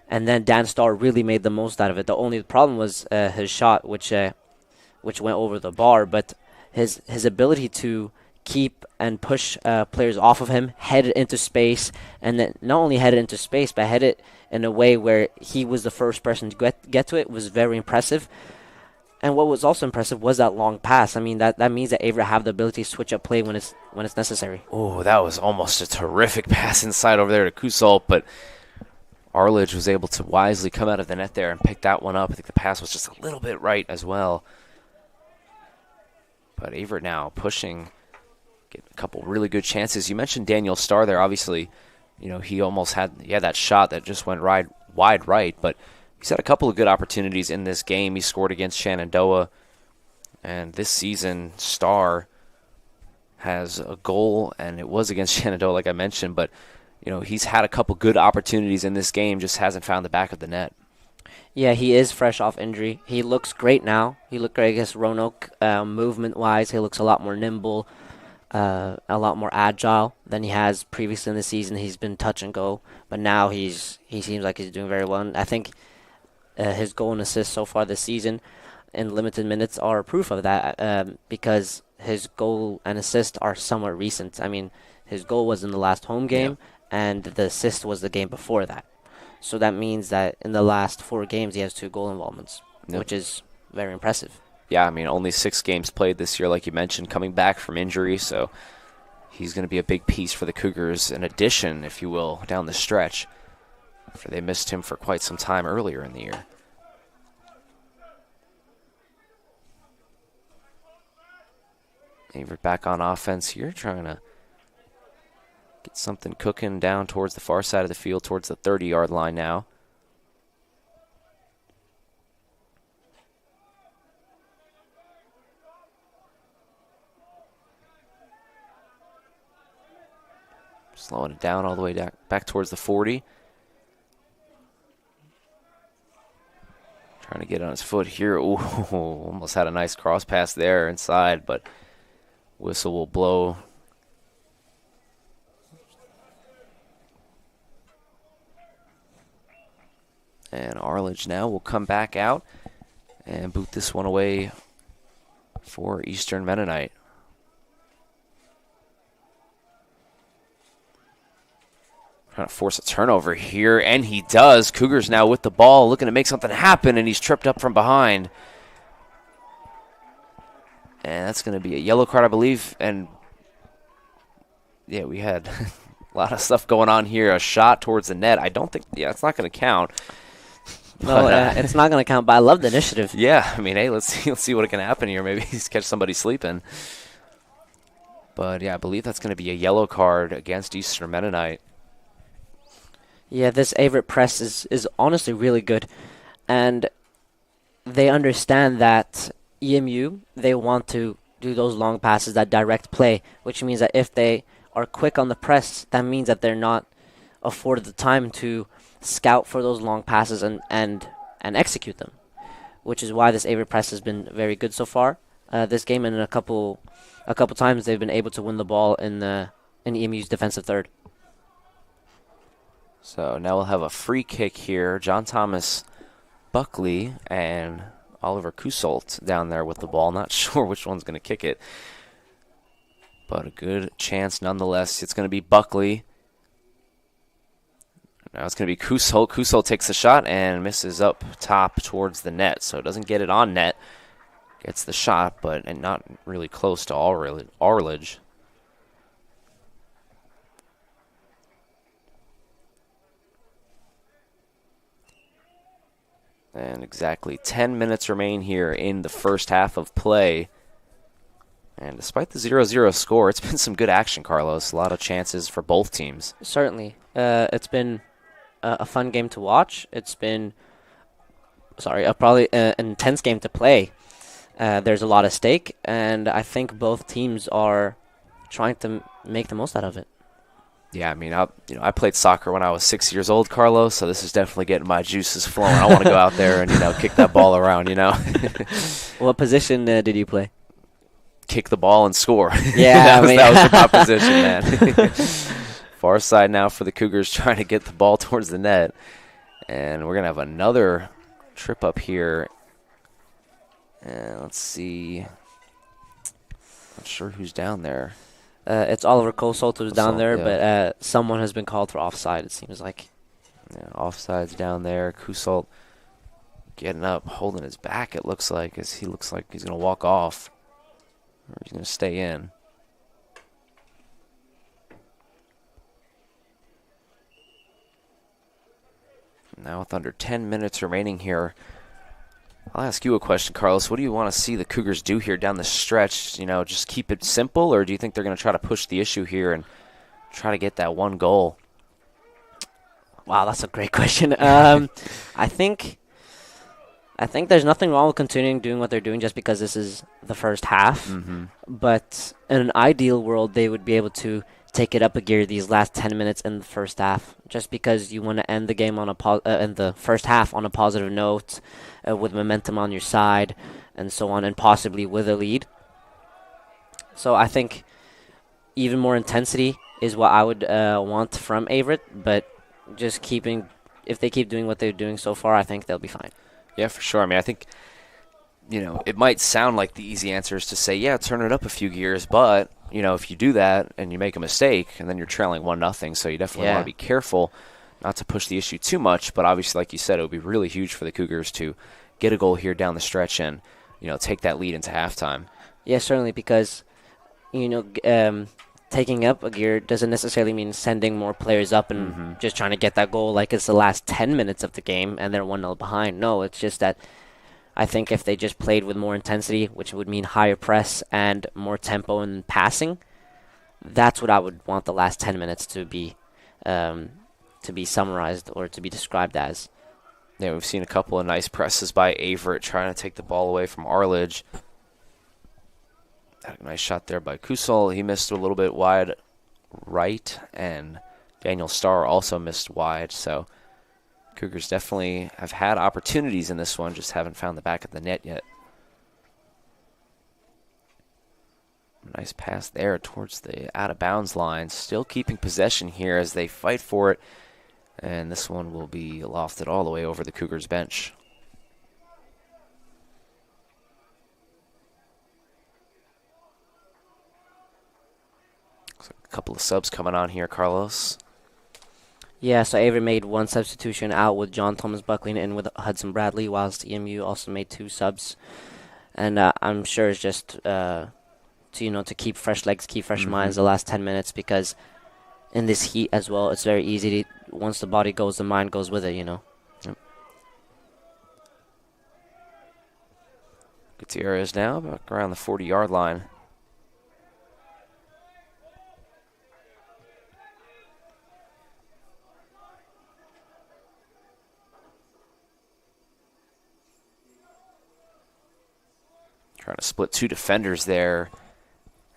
And then Dan Starr really made the most out of it. The only problem was his shot, which went over the bar. But his ability to keep and push players off of him, head it into space, and then not only head it into space, but head it in a way where he was the first person to get to it was very impressive. And what was also impressive was that long pass. I mean, that means that Averett have the ability to switch up play when it's necessary. Oh, that was almost a terrific pass inside over there to Kusol, but Arledge was able to wisely come out of the net there and pick that one up. I think the pass was just a little bit right as well. But Averett now pushing, getting a couple really good chances. You mentioned Daniel Starr there. Obviously, you know, he almost had that shot that just went wide right, but he's had a couple of good opportunities in this game. He scored against Shenandoah, and this season, Starr has a goal, and it was against Shenandoah, like I mentioned, but you know, he's had a couple good opportunities in this game, just hasn't found the back of the net. Yeah, he is fresh off injury. He looks great now. He looked great against Roanoke. Movement-wise, he looks a lot more nimble, a lot more agile than he has previously in the season. He's been touch and go, but now he seems like he's doing very well. And I think his goal and assist so far this season in limited minutes are proof of that because his goal and assist are somewhat recent. I mean, his goal was in the last home game, and the assist was the game before that. So that means that in the last 4 games, he has 2 goal involvements, which is very impressive. Yeah, I mean, only 6 games played this year, like you mentioned, coming back from injury, so he's going to be a big piece for the Cougars, an addition, if you will, down the stretch, after they missed him for quite some time earlier in the year. Averett back on offense here, trying to get something cooking down towards the far side of the field, towards the 30-yard line now. Slowing it down all the way back towards the 40. Trying to get on his foot here. Ooh, almost had a nice cross pass there inside, but whistle will blow. And Arledge now will come back out and boot this one away for Eastern Mennonite. Trying to force a turnover here, and he does. Cougars now with the ball, looking to make something happen, and he's tripped up from behind. And that's going to be a yellow card, I believe. And, yeah, we had lot of stuff going on here. A shot towards the net. I don't think, it's not going to count. No, it's not going to count, but I love the initiative. Yeah, I mean, hey, let's see what can happen here. Maybe he's catch somebody sleeping. But, yeah, I believe that's going to be a yellow card against Eastern Mennonite. Yeah, this Averett press is honestly really good. And they understand that EMU, they want to do those long passes, that direct play, which means that if they are quick on the press, that means that they're not afforded the time to scout for those long passes and execute them, which is why this Averett press has been very good so far. This game, and a couple times they've been able to win the ball in EMU's defensive third. So now we'll have a free kick here. John Thomas Buckley and Oliver Kusolt down there with the ball. Not sure which one's going to kick it, but a good chance nonetheless. It's going to be Buckley. Now it's going to be Kusolt. Kusolt takes the shot and misses up top towards the net, so doesn't get it on net. Gets the shot, but not really close to Arledge. And exactly 10 minutes remain here in the first half of play. And despite the 0-0 score, it's been some good action, Carlos. A lot of chances for both teams. Certainly. It's been a fun game to watch. It's been, probably an intense game to play. There's a lot at stake, and I think both teams are trying to make the most out of it. Yeah, I mean, I played soccer when I was 6 years old, Carlos, so this is definitely getting my juices flowing. I want to go out there and, kick that ball around, What position did you play? Kick the ball and score. Yeah, that was the proposition, man. Far side now for the Cougars, trying to get the ball towards the net. And we're going to have another trip up here. And let's see. Not sure who's down there. It's Oliver Kosolt who's down there, yeah. But someone has been called for offside, it seems like. Yeah, offside's down there. Kusolt getting up, holding his back, it looks like, as he looks like he's going to walk off. Or he's going to stay in. Now with under 10 minutes remaining here, I'll ask you a question, Carlos. What do you want to see the Cougars do here down the stretch? Just keep it simple, or do you think they're going to try to push the issue here and try to get that one goal? Wow, that's a great question. I think there's nothing wrong with continuing doing what they're doing just because this is the first half. Mm-hmm. But in an ideal world, they would be able to take it up a gear these last 10 minutes in the first half, just because you want to end the game on in the first half on a positive note, with momentum on your side, and so on, and possibly with a lead. So I think even more intensity is what I would want from Averett, but just if they keep doing what they're doing so far, I think they'll be fine. Yeah, for sure. I mean, I think, it might sound like the easy answer is to say, yeah, turn it up a few gears, but, if you do that and you make a mistake, and then you're trailing 1-0, so you definitely want to be careful not to push the issue too much, but obviously, like you said, it would be really huge for the Cougars to get a goal here down the stretch and, take that lead into halftime. Yeah, certainly, because, taking up a gear doesn't necessarily mean sending more players up and just trying to get that goal like it's the last 10 minutes of the game and they're 1-0 behind. No, it's just that I think if they just played with more intensity, which would mean higher press and more tempo and passing, that's what I would want the last 10 minutes to be summarized or to be described as. Yeah, we've seen a couple of nice presses by Averett trying to take the ball away from Arledge. A nice shot there by Kusol. He missed a little bit wide right, and Daniel Starr also missed wide. So Cougars definitely have had opportunities in this one, just haven't found the back of the net yet. Nice pass there towards the out-of-bounds line. Still keeping possession here as they fight for it. And this one will be lofted all the way over the Cougars bench. A couple of subs coming on here, Carlos. Yeah, so Averett made one substitution out with John Thomas Buckley and with Hudson Bradley, whilst EMU also made 2 subs. And I'm sure it's just to keep fresh legs, keep fresh minds the last 10 minutes, because in this heat as well. It's very easy to, once the body goes, the mind goes with it, you know. Yep. Gutierrez now back around the 40-yard line. Trying to split two defenders there,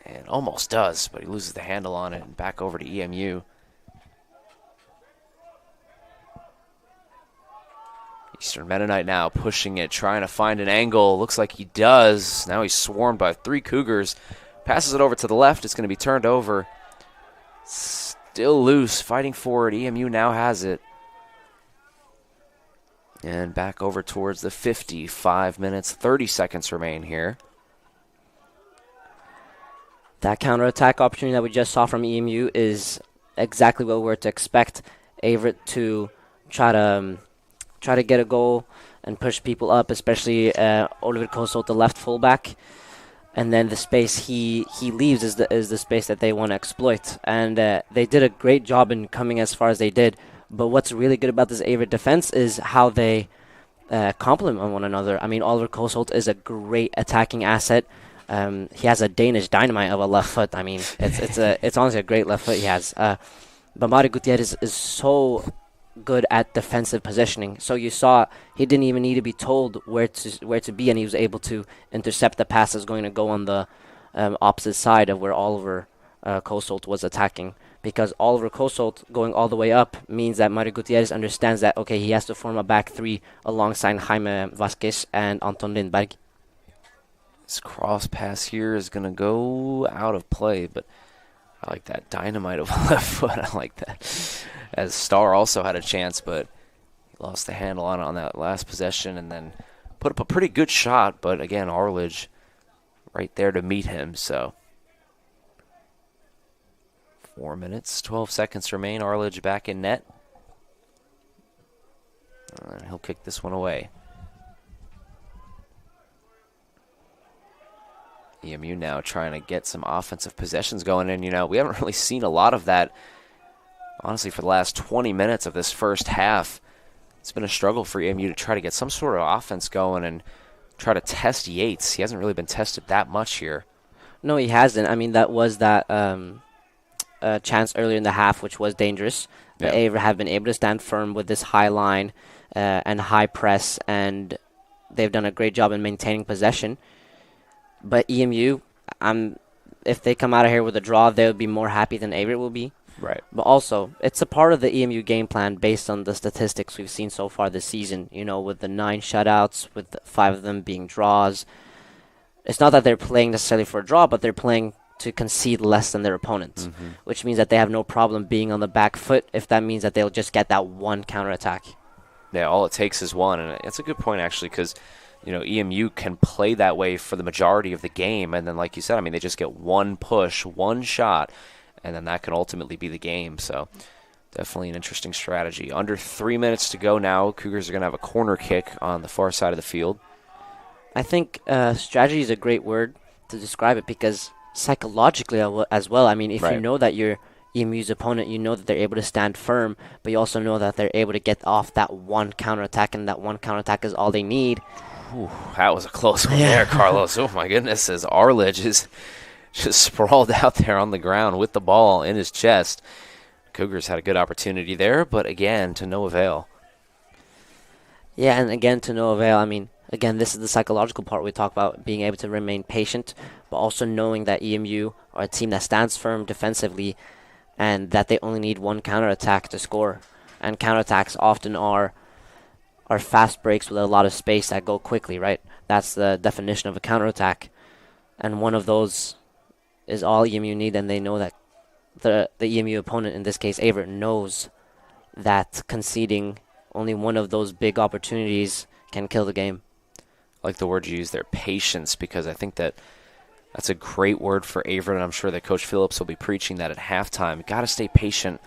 and almost does, but he loses the handle on it and back over to EMU. Eastern Mennonite now pushing it, trying to find an angle. Looks like he does. Now he's swarmed by 3 Cougars. Passes it over to the left. It's going to be turned over. Still loose, fighting for it. EMU now has it. And back over towards the 50. 5 minutes, 30 seconds remain here. That counterattack opportunity that we just saw from EMU is exactly what we're to expect. Averett to try to get a goal and push people up, especially Oliver Kosolt, the left fullback. And then the space he leaves is the space that they want to exploit. And they did a great job in coming as far as they did. But what's really good about this Averett defense is how they complement one another. I mean, Oliver Kosolt is a great attacking asset. He has a Danish dynamite of a left foot. I mean, it's honestly a great left foot he has. But Mario Gutierrez is so good at defensive positioning. So you saw he didn't even need to be told where to be, and he was able to intercept the pass that's going to go on the opposite side of where Oliver Kosolt was attacking. Because Oliver Kosolt going all the way up means that Mario Gutierrez understands that, okay, he has to form a back three alongside Jaime Vasquez and Anton Lindberg. This cross pass here is going to go out of play, but I like that dynamite of a left foot. I like that. As Starr also had a chance, but he lost the handle on that last possession and then put up a pretty good shot. But again, Arledge right there to meet him. So 4 minutes, 12 seconds remain. Arledge back in net. And he'll kick this one away. EMU now trying to get some offensive possessions going. And, you know, we haven't really seen a lot of that, honestly, for the last 20 minutes of this first half. It's been a struggle for EMU to try to get some sort of offense going and try to test Yates. He hasn't really been tested that much here. No, he hasn't. I mean, that was that chance earlier in the half, which was dangerous. Yeah. But Averett have been able to stand firm with this high line and high press, and they've done a great job in maintaining possession. But EMU, if they come out of here with a draw, they'll be more happy than Averett will be. Right. But also, it's a part of the EMU game plan based on the statistics we've seen so far this season. You know, with the 9 shutouts, with the 5 of them being draws. It's not that they're playing necessarily for a draw, but they're playing to concede less than their opponents, which means that they have no problem being on the back foot if that means that they'll just get that one counterattack. Yeah, all it takes is one. And it's a good point, actually, because you know, EMU can play that way for the majority of the game. And then, like you said, I mean, they just get one push, one shot, and then that can ultimately be the game. So definitely an interesting strategy. Under 3 minutes to go now. Cougars are going to have a corner kick on the far side of the field. I think strategy is a great word to describe it because psychologically as well, I mean, if you know that you're EMU's opponent, you know that they're able to stand firm, but you also know that they're able to get off that one counterattack, and that one counterattack is all they need. Ooh, that was a close one there, Carlos. Oh, my goodness, as Arledge is just sprawled out there on the ground with the ball in his chest. Cougars had a good opportunity there, but again, to no avail. Yeah, and again, to no avail. I mean, again, this is the psychological part we talk about, being able to remain patient, but also knowing that EMU are a team that stands firm defensively and that they only need one counterattack to score. And counterattacks often are fast breaks with a lot of space that go quickly, right? That's the definition of a counterattack. And one of those is all EMU need, and they know that the EMU opponent, in this case Averett, knows that conceding only one of those big opportunities can kill the game. I like the word you use there, patience, because I think that's a great word for Averett, and I'm sure that Coach Phillips will be preaching that at halftime. You got to stay patient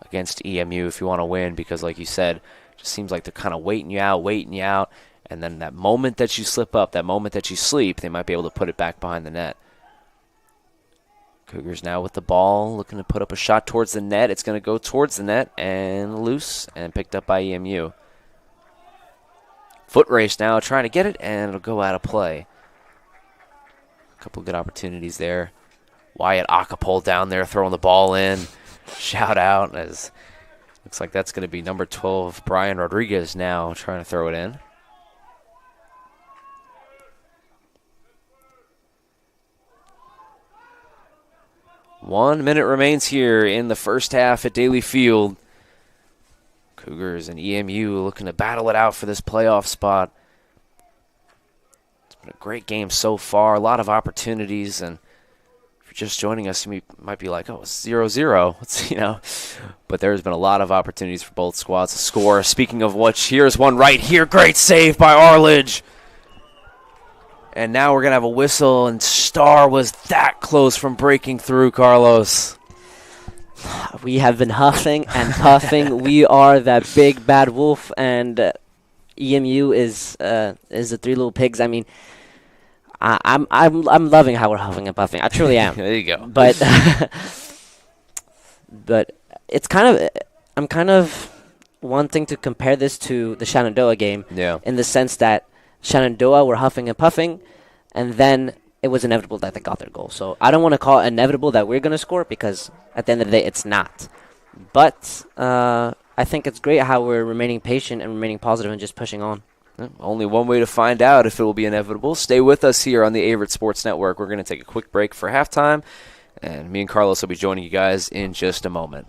against EMU if you want to win, because like you said, it just seems like they're kind of waiting you out, and then that moment that you slip up, that moment that you sleep, they might be able to put it back behind the net. Cougars now with the ball, looking to put up a shot towards the net. It's going to go towards the net and loose and picked up by EMU. Foot race now, trying to get it, and it'll go out of play. A couple good opportunities there. Wyatt Acapole down there throwing the ball in. Shout out, as looks like that's going to be number 12, Brian Rodriguez now trying to throw it in. One minute remains here in the first half at Daly Field. Cougars and EMU looking to battle it out for this playoff spot. It's been a great game so far, a lot of opportunities, and if you're just joining us, you might be like, oh, it's 0-0. But there's been a lot of opportunities for both squads to score. Speaking of which, here's one right here. Great save by Arledge. And now we're going to have a whistle, and Starr was that close from breaking through, Carlos. We have been huffing and puffing. We are that big bad wolf, and EMU is the Three Little Pigs. I mean, I'm loving how we're huffing and puffing. I truly am. There you go. But but it's I'm kind of wanting to compare this to the Shenandoah game. Yeah. In the sense that Shenandoah were huffing and puffing, and then it was inevitable that they got their goal. So I don't want to call it inevitable that we're going to score, because at the end of the day, it's not. But I think it's great how we're remaining patient and remaining positive and just pushing on. Only one way to find out if it will be inevitable. Stay with us here on the Averett Sports Network. We're going to take a quick break for halftime, and me and Carlos will be joining you guys in just a moment.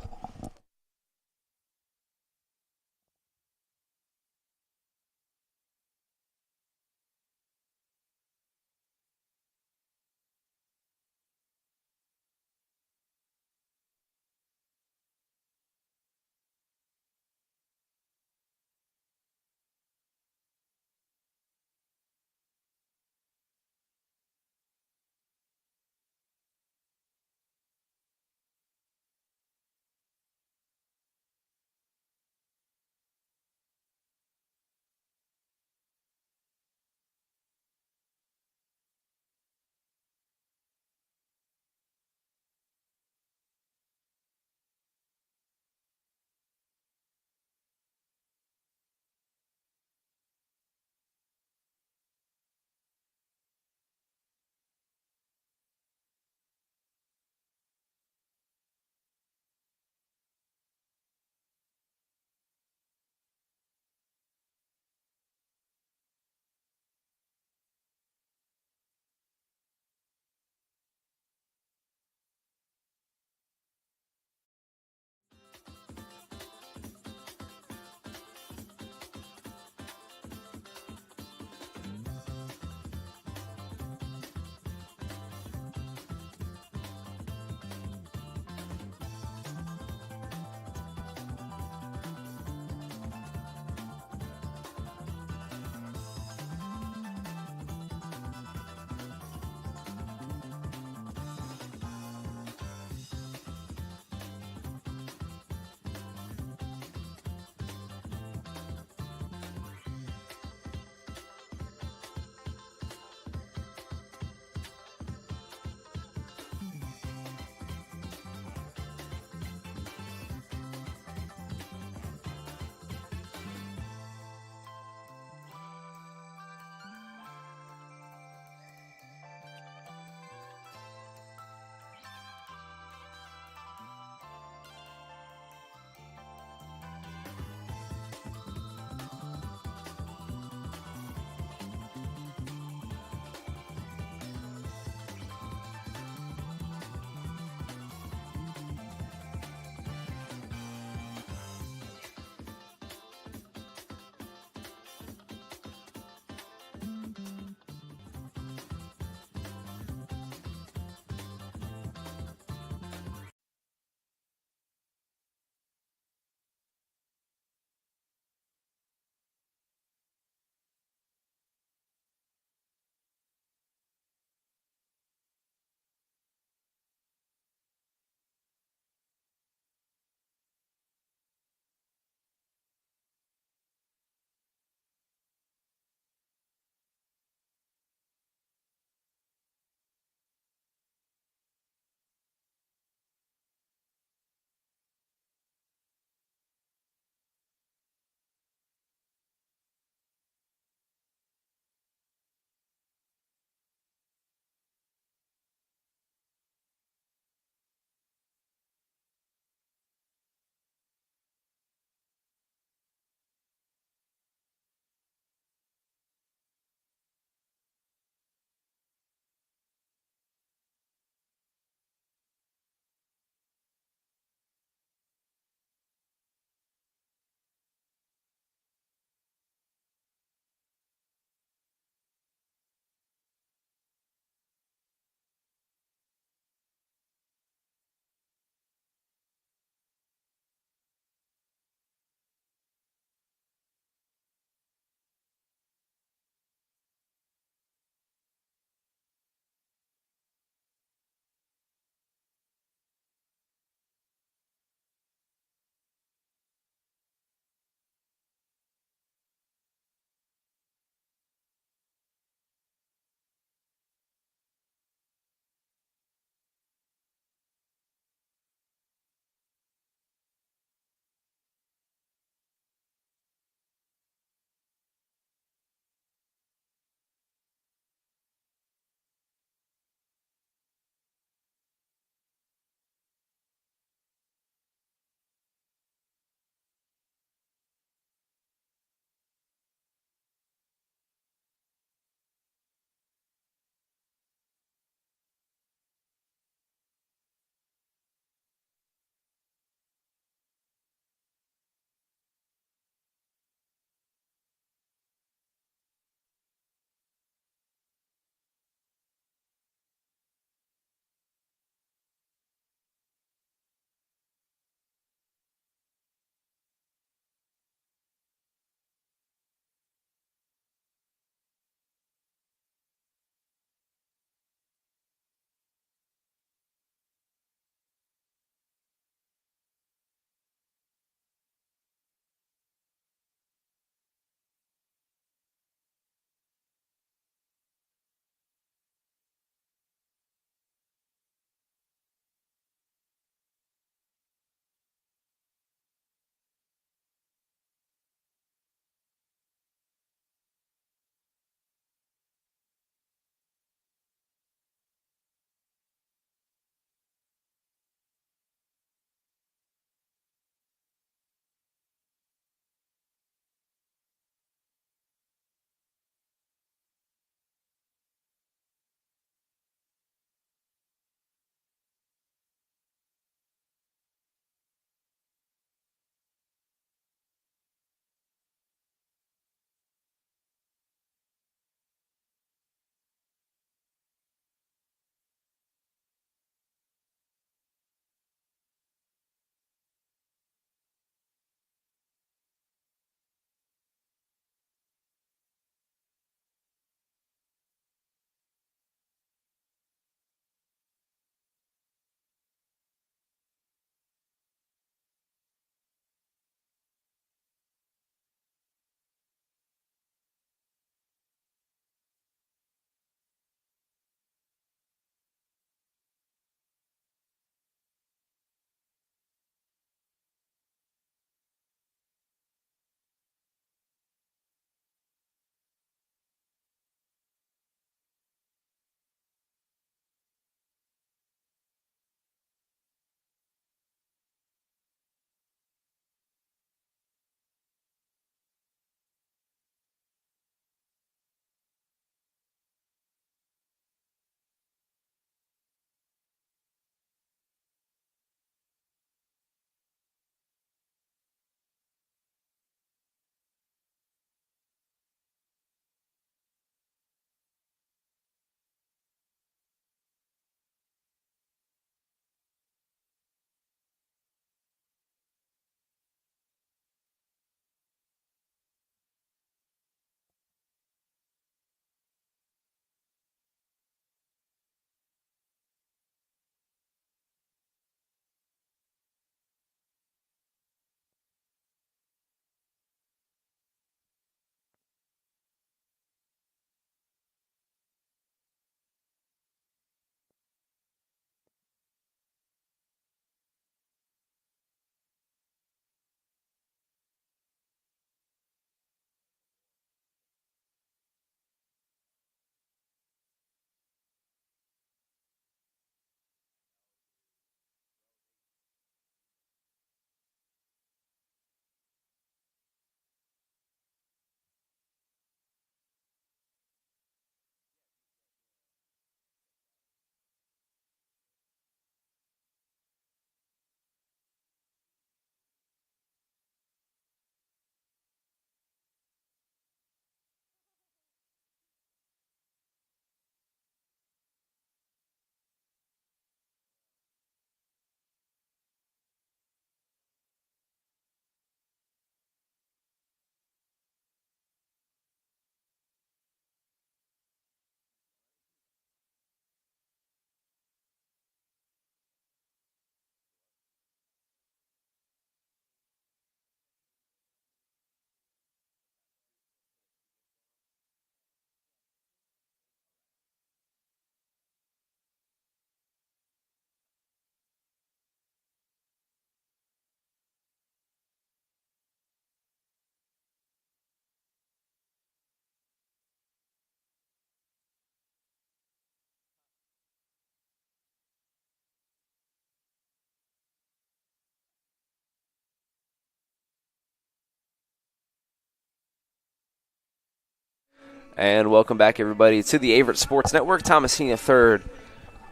And welcome back, everybody, to the Averett Sports Network. Thomas Heaney III,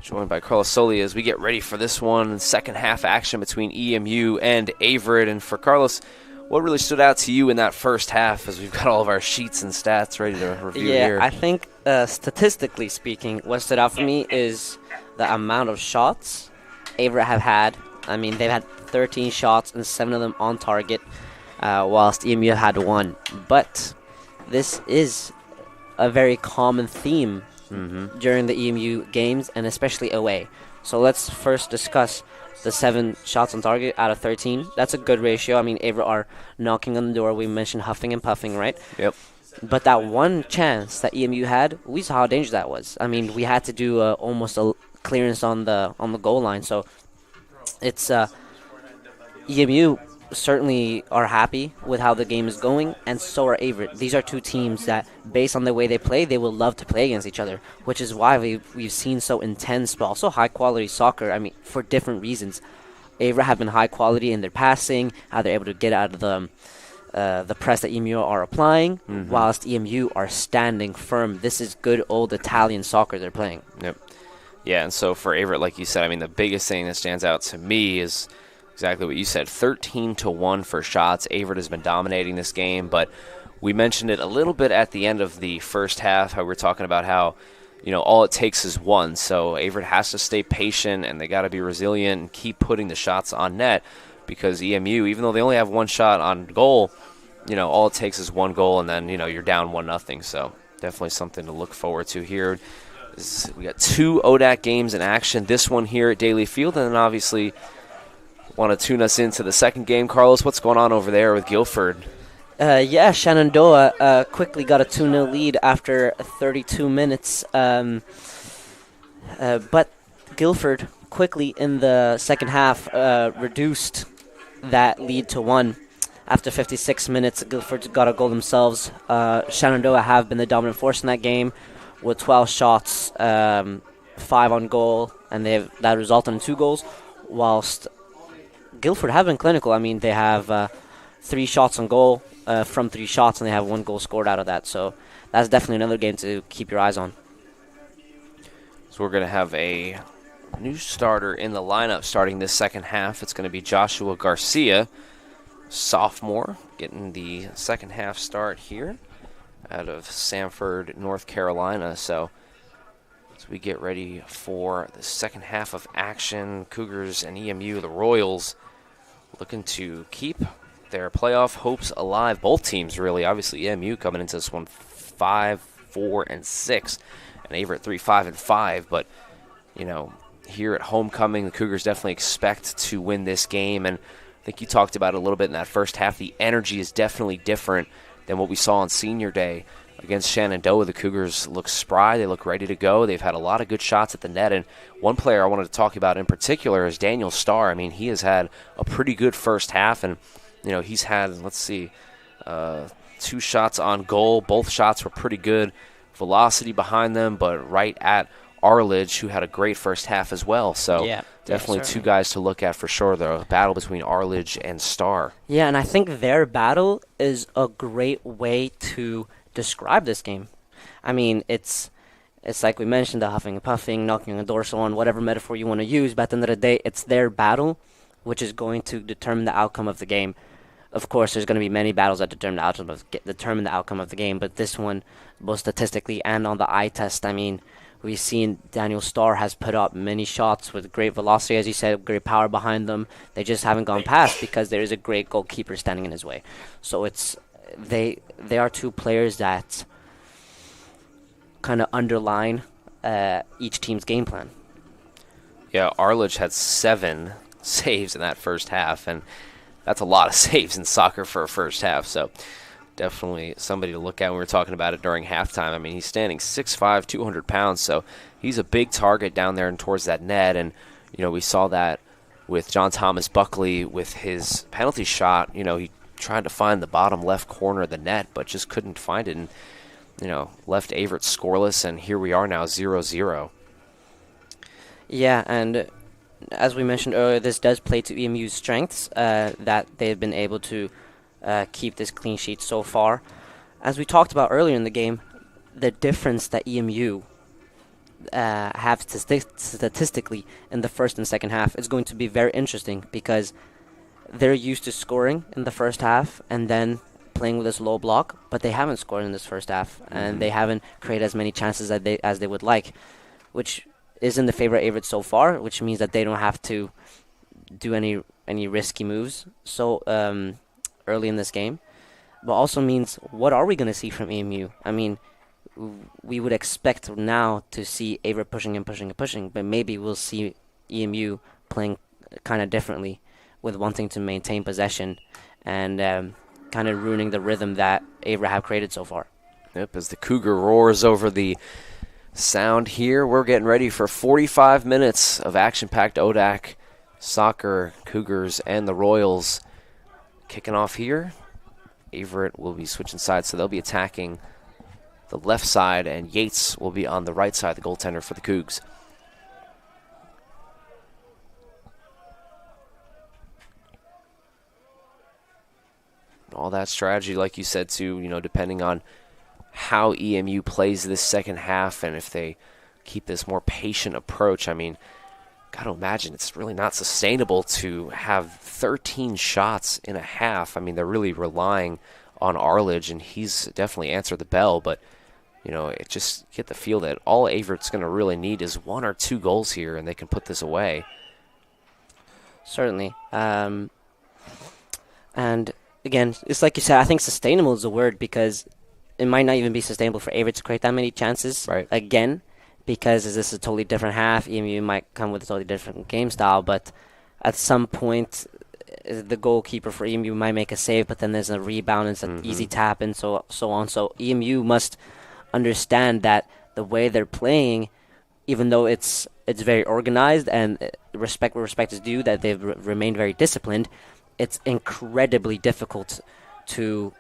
joined by Carlos Soli as we get ready for this one. Second half action between EMU and Averett. And for Carlos, what really stood out to you in that first half, as we've got all of our sheets and stats ready to review here? Yeah, I think statistically speaking, what stood out for me is the amount of shots Averett have had. I mean, they've had 13 shots and 7 of them on target, whilst EMU had 1. But this is a very common theme during the EMU games, and especially away. So let's first discuss the 7 shots on target out of 13. That's a good ratio. I mean, Averett are knocking on the door. We mentioned huffing and puffing, right? Yep. But that one chance that EMU had, we saw how dangerous that was. I mean, we had to do almost a clearance on the goal line. So it's EMU certainly are happy with how the game is going, and so are Averett. These are two teams that, based on the way they play, they will love to play against each other, which is why we've seen so intense but also high-quality soccer, I mean, for different reasons. Averett have been high quality in their passing, how they're able to get out of the press that EMU are applying, whilst EMU are standing firm. This is good old Italian soccer they're playing. Yep. Yeah, and so for Averett, like you said, I mean, the biggest thing that stands out to me is exactly what you said, 13-1 for shots. Averett has been dominating this game, but we mentioned it a little bit at the end of the first half, how we were talking about how, all it takes is one. So Averett has to stay patient, and they got to be resilient and keep putting the shots on net, because EMU, even though they only have one shot on goal, all it takes is one goal, and then, you're down 1-0. So definitely something to look forward to here. We got 2 ODAC games in action, this one here at Daly Field, and then obviously want to tune us into the second game. Carlos, what's going on over there with Guilford? Shenandoah quickly got a 2-0 lead after 32 minutes. But Guilford quickly in the second half reduced that lead to 1. After 56 minutes, Guilford got a goal themselves. Shenandoah have been the dominant force in that game with 12 shots, 5 on goal, and that resulted in 2 goals, whilst Guilford have been clinical. I mean, they have 3 shots on goal from 3 shots, and they have 1 goal scored out of that. So that's definitely another game to keep your eyes on. So we're going to have a new starter in the lineup starting this second half. It's going to be Joshua Garcia, sophomore, getting the second half start here out of Sanford, North Carolina. So as we get ready for the second half of action, Cougars and EMU, the Royals, looking to keep their playoff hopes alive. Both teams, really. Obviously, EMU coming into this one 5-4-6, and Averett 3-5-5. But, here at homecoming, the Cougars definitely expect to win this game. And I think you talked about it a little bit in that first half. The energy is definitely different than what we saw on Senior Day against Shenandoah. The Cougars look spry. They look ready to go. They've had a lot of good shots at the net. And one player I wanted to talk about in particular is Daniel Starr. I mean, he has had a pretty good first half. And, he's had, 2 shots on goal. Both shots were pretty good. Velocity behind them, but right at Arledge, who had a great first half as well. So definitely 2 guys to look at for sure. The battle between Arledge and Starr. Yeah, and I think their battle is a great way to describe this game. I mean, it's like we mentioned, the huffing and puffing, knocking on the door, so on, whatever metaphor you want to use. But at the end of the day, it's their battle, which is going to determine the outcome of the game. Of course, there's going to be many battles that determine the outcome of the game, but this one, both statistically and on the eye test, I mean, we've seen Daniel Starr has put up many shots with great velocity, as you said, great power behind them. They just haven't gone past because there is a great goalkeeper standing in his way. So they are 2 players that kind of underline each team's game plan. Yeah, Arledge had 7 saves in that first half, and that's a lot of saves in soccer for a first half. So definitely somebody to look at. We were talking about it during halftime. I mean, he's standing 6'5", 200 pounds, so he's a big target down there and towards that net. And, we saw that with John Thomas Buckley with his penalty shot. He tried to find the bottom left corner of the net, but just couldn't find it. And, left Averett scoreless, and here we are now 0-0. Yeah, and as we mentioned earlier, this does play to EMU's strengths, that they've been able to keep this clean sheet so far. As we talked about earlier in the game, the difference that EMU have statistically in the first and second half is going to be very interesting, because they're used to scoring in the first half and then playing with this low block, but they haven't scored in this first half, and they haven't created as many chances as they would like, which is in the favor of Averett so far, which means that they don't have to do any risky moves so early in this game. But also means, what are we going to see from EMU? I mean, we would expect now to see Averett pushing, but maybe we'll see EMU playing kind of differently, with wanting to maintain possession and kind of ruining the rhythm that Averett have created so far. Yep, as the Cougar roars over the sound here, we're getting ready for 45 minutes of action-packed ODAC soccer. Cougars and the Royals kicking off here. Averett will be switching sides, so they'll be attacking the left side, and Yates will be on the right side, the goaltender for the Cougs. All that strategy, like you said, too, depending on how EMU plays this second half, and if they keep this more patient approach, I mean, got to imagine it's really not sustainable to have 13 shots in a half. I mean, they're really relying on Arledge, and he's definitely answered the bell, but, it just get the feel that all Averett's going to really need is 1 or 2 goals here, and they can put this away. Certainly. And again, it's like you said, I think sustainable is the word, because it might not even be sustainable for Averett to create that many chances again, because this is a totally different half. EMU might come with a totally different game style, but at some point, the goalkeeper for EMU might make a save, but then there's a rebound and it's an easy tap and so on. So EMU must understand that the way they're playing, even though it's very organized and respect where respect is due, that they've remained very disciplined, it's incredibly difficult to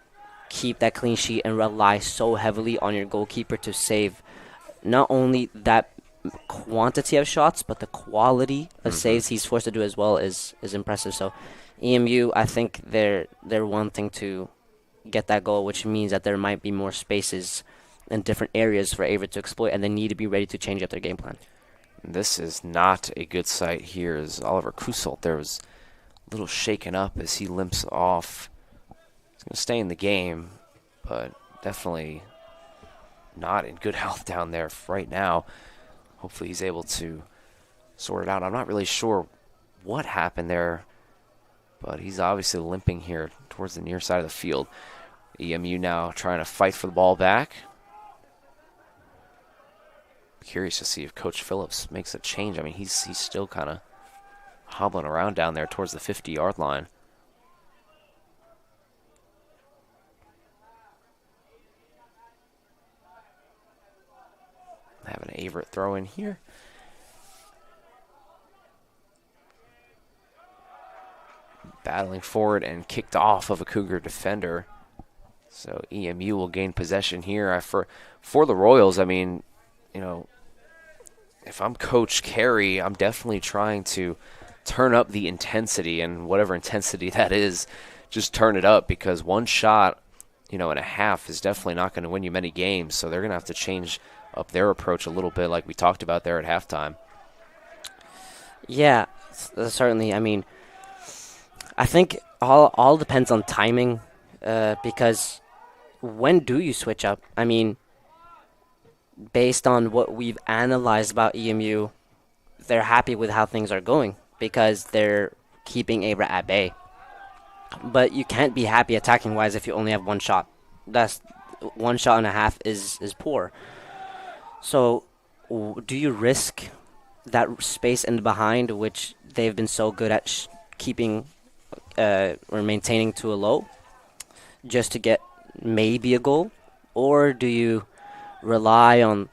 keep that clean sheet and rely so heavily on your goalkeeper to save not only that quantity of shots, but the quality of saves he's forced to do as well is impressive. So EMU, I think they're wanting to get that goal, which means that there might be more spaces in different areas for Averett to exploit, and they need to be ready to change up their game plan. This is not a good sight here, as Oliver Kusselt there was a little shaken up as he limps off. He's going to stay in the game, but definitely not in good health down there right now. Hopefully he's able to sort it out. I'm not really sure what happened there, but he's obviously limping here towards the near side of the field. EMU now trying to fight for the ball back. Curious to see if Coach Phillips makes a change. I mean, he's still kind of hobbling around down there towards the 50-yard line. Have an Averett throw in here. Battling forward and kicked off of a Cougar defender. So EMU will gain possession here. For the Royals, I mean, if I'm Coach Carey, I'm definitely trying to turn up the intensity, and whatever intensity that is, just turn it up, because one shot, and a half is definitely not going to win you many games. So they're going to have to change up their approach a little bit, like we talked about there at halftime. Yeah, certainly. I mean, I think all depends on timing, because when do you switch up? I mean, based on what we've analyzed about EMU, they're happy with how things are going because they're keeping Averett at bay. But you can't be happy attacking-wise if you only have one shot. That's 1 shot and a half is poor. So do you risk that space in the behind, which they've been so good at keeping or maintaining to a low, just to get maybe a goal? Or do you rely on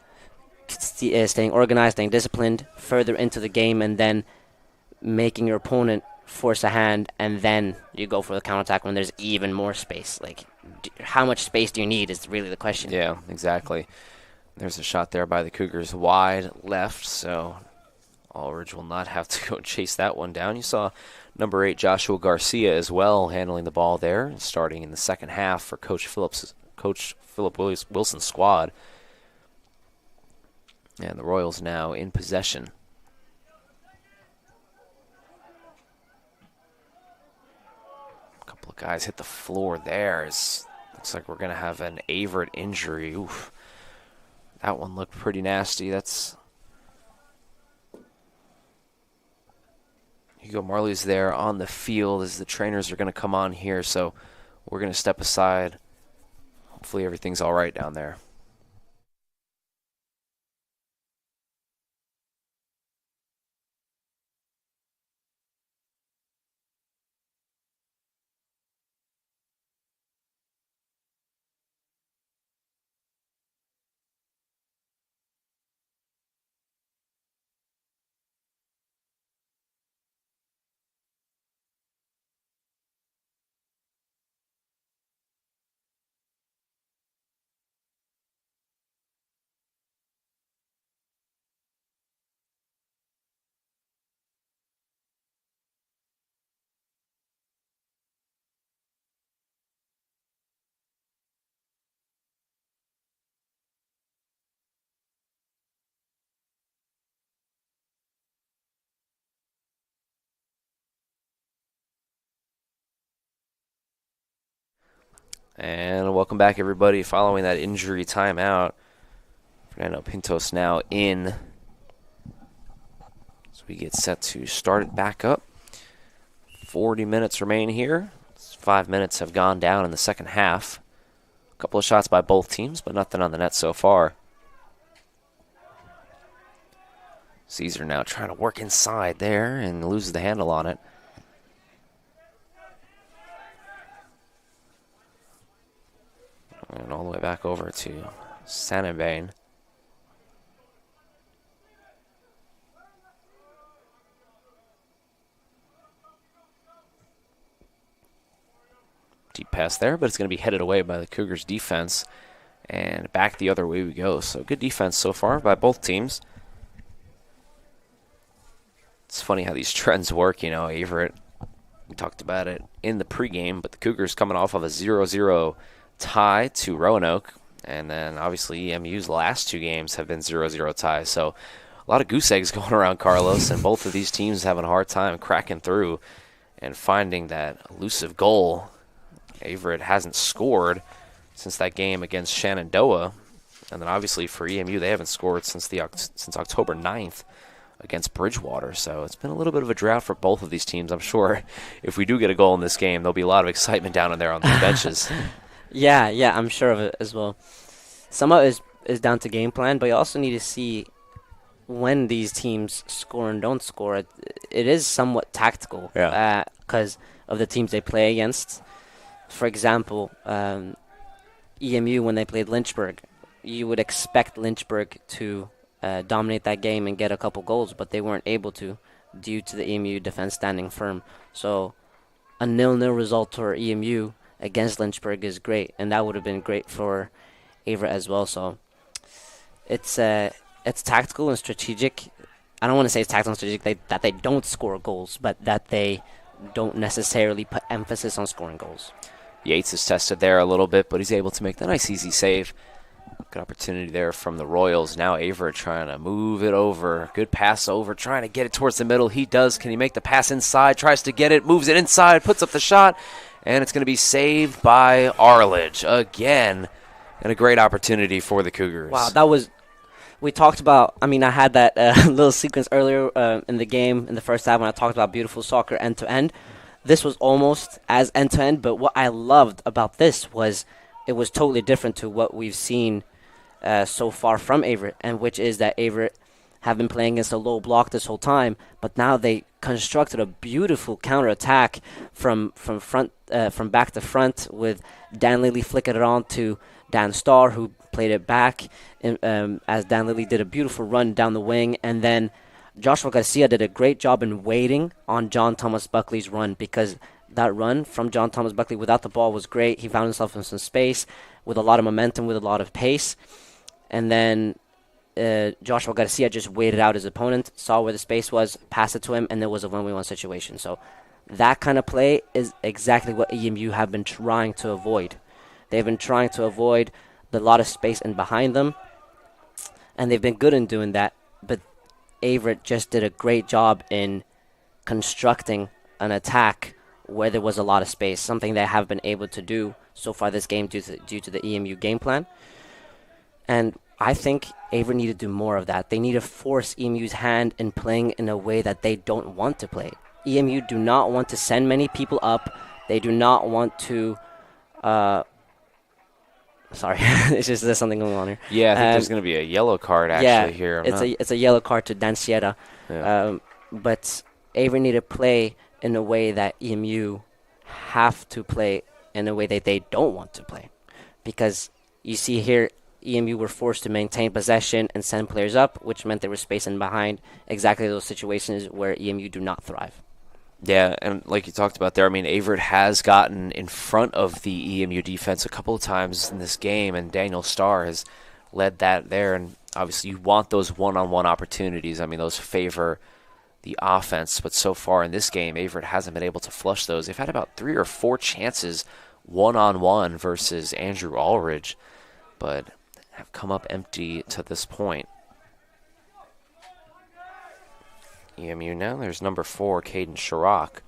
staying organized, staying disciplined further into the game, and then making your opponent force a hand, and then you go for the counterattack when there's even more space? Like, how much space do you need is really the question. Yeah, exactly. There's a shot there by the Cougars wide left, so Aldridge will not have to go and chase that one down. You saw number 8 Joshua Garcia as well handling the ball there, starting in the second half for Coach Philip Wilson's squad. And the Royals now in possession. A couple of guys hit the floor there. Looks like we're going to have an Averett injury. Oof. That one looked pretty nasty. That's Hugo Marley's there on the field as the trainers are going to come on here, so we're going to step aside. Hopefully everything's all right down there. And welcome back, everybody. Following that injury timeout, Fernando Pintos now in. So we get set to start it back up. 40 minutes remain here. 5 minutes have gone down in the second half. A couple of shots by both teams, but nothing on the net so far. Caesar now trying to work inside there and loses the handle on it. And all the way back over to Sanibane. Deep pass there, but it's going to be headed away by the Cougars defense. And back the other way we go. So good defense so far by both teams. It's funny how these trends work. You know, Averett, we talked about it in the pregame, but the Cougars coming off of a 0-0 tie to Roanoke, and then obviously EMU's last 2 games have been 0-0 ties. So a lot of goose eggs going around, Carlos, and both of these teams having a hard time cracking through and finding that elusive goal. Averett hasn't scored since that game against Shenandoah, and then obviously for EMU they haven't scored since October 9th against Bridgewater. So it's been a little bit of a drought for both of these teams. I'm sure if we do get a goal in this game, there'll be a lot of excitement down in there on the benches. Yeah, I'm sure of it as well. Some of it is down to game plan, but you also need to see when these teams score and don't score. It is somewhat tactical because of the teams they play against. For example, EMU, when they played Lynchburg, you would expect Lynchburg to dominate that game and get a couple goals, but they weren't able to due to the EMU defense standing firm. So a 0-0 result for EMU against Lynchburg is great, and that would have been great for Averett as well. So it's tactical and strategic. I don't want to say it's tactical and strategic that they don't score goals, but that they don't necessarily put emphasis on scoring goals. Yates is tested there a little bit, but he's able to make the nice easy save. Good opportunity there from the Royals. Now Averett trying to move it over. Good pass over, trying to get it towards the middle. He does. Can he make the pass inside? Tries to get it, moves it inside, puts up the shot, and it's going to be saved by Arledge again. And a great opportunity for the Cougars. Wow, that was... We talked about... I mean, I had that little sequence earlier in the game, in the first half, when I talked about beautiful soccer end-to-end. This was almost as end-to-end, but what I loved about this was it was totally different to what we've seen so far from Averett, and which is that Averett have been playing against a low block this whole time, but now they constructed a beautiful counterattack from back to front with Dan Lilly flicking it on to Dan Starr, who played it back as Dan Lilly did a beautiful run down the wing, and then Joshua Garcia did a great job in waiting on John Thomas Buckley's run, because that run from John Thomas Buckley without the ball was great. He found himself in some space with a lot of momentum, with a lot of pace, and then Joshua Garcia just waited out his opponent, saw where the space was, passed it to him, and there was a 1v1 situation. So that kind of play is exactly what EMU have been trying to avoid. They've been trying to avoid the lot of space in behind them, and they've been good in doing that. But Averett just did a great job in constructing an attack where there was a lot of space, something they have been able to do so far this game due to the EMU game plan. And I think Averett need to do more of that. They need to force EMU's hand in playing in a way that they don't want to play. EMU do not want to send many people up. They do not want to... sorry, it's just there's something going on here. Yeah, I think there's going to be a yellow card actually here. It's a yellow card to Danville. Yeah. But Averett need to play in a way that EMU have to play in a way that they don't want to play. Because you see here, EMU were forced to maintain possession and send players up, which meant they were spacing behind exactly those situations where EMU do not thrive. Yeah, and like you talked about there, I mean, Averett has gotten in front of the EMU defense a couple of times in this game, and Daniel Starr has led that there. And obviously you want those one-on-one opportunities. I mean, those favor the offense, but so far in this game, Averett hasn't been able to flush those. They've had about 3 or 4 chances one-on-one versus Andrew Allridge, but have come up empty to this point. EMU now, there's number 4, Caden Sharrock.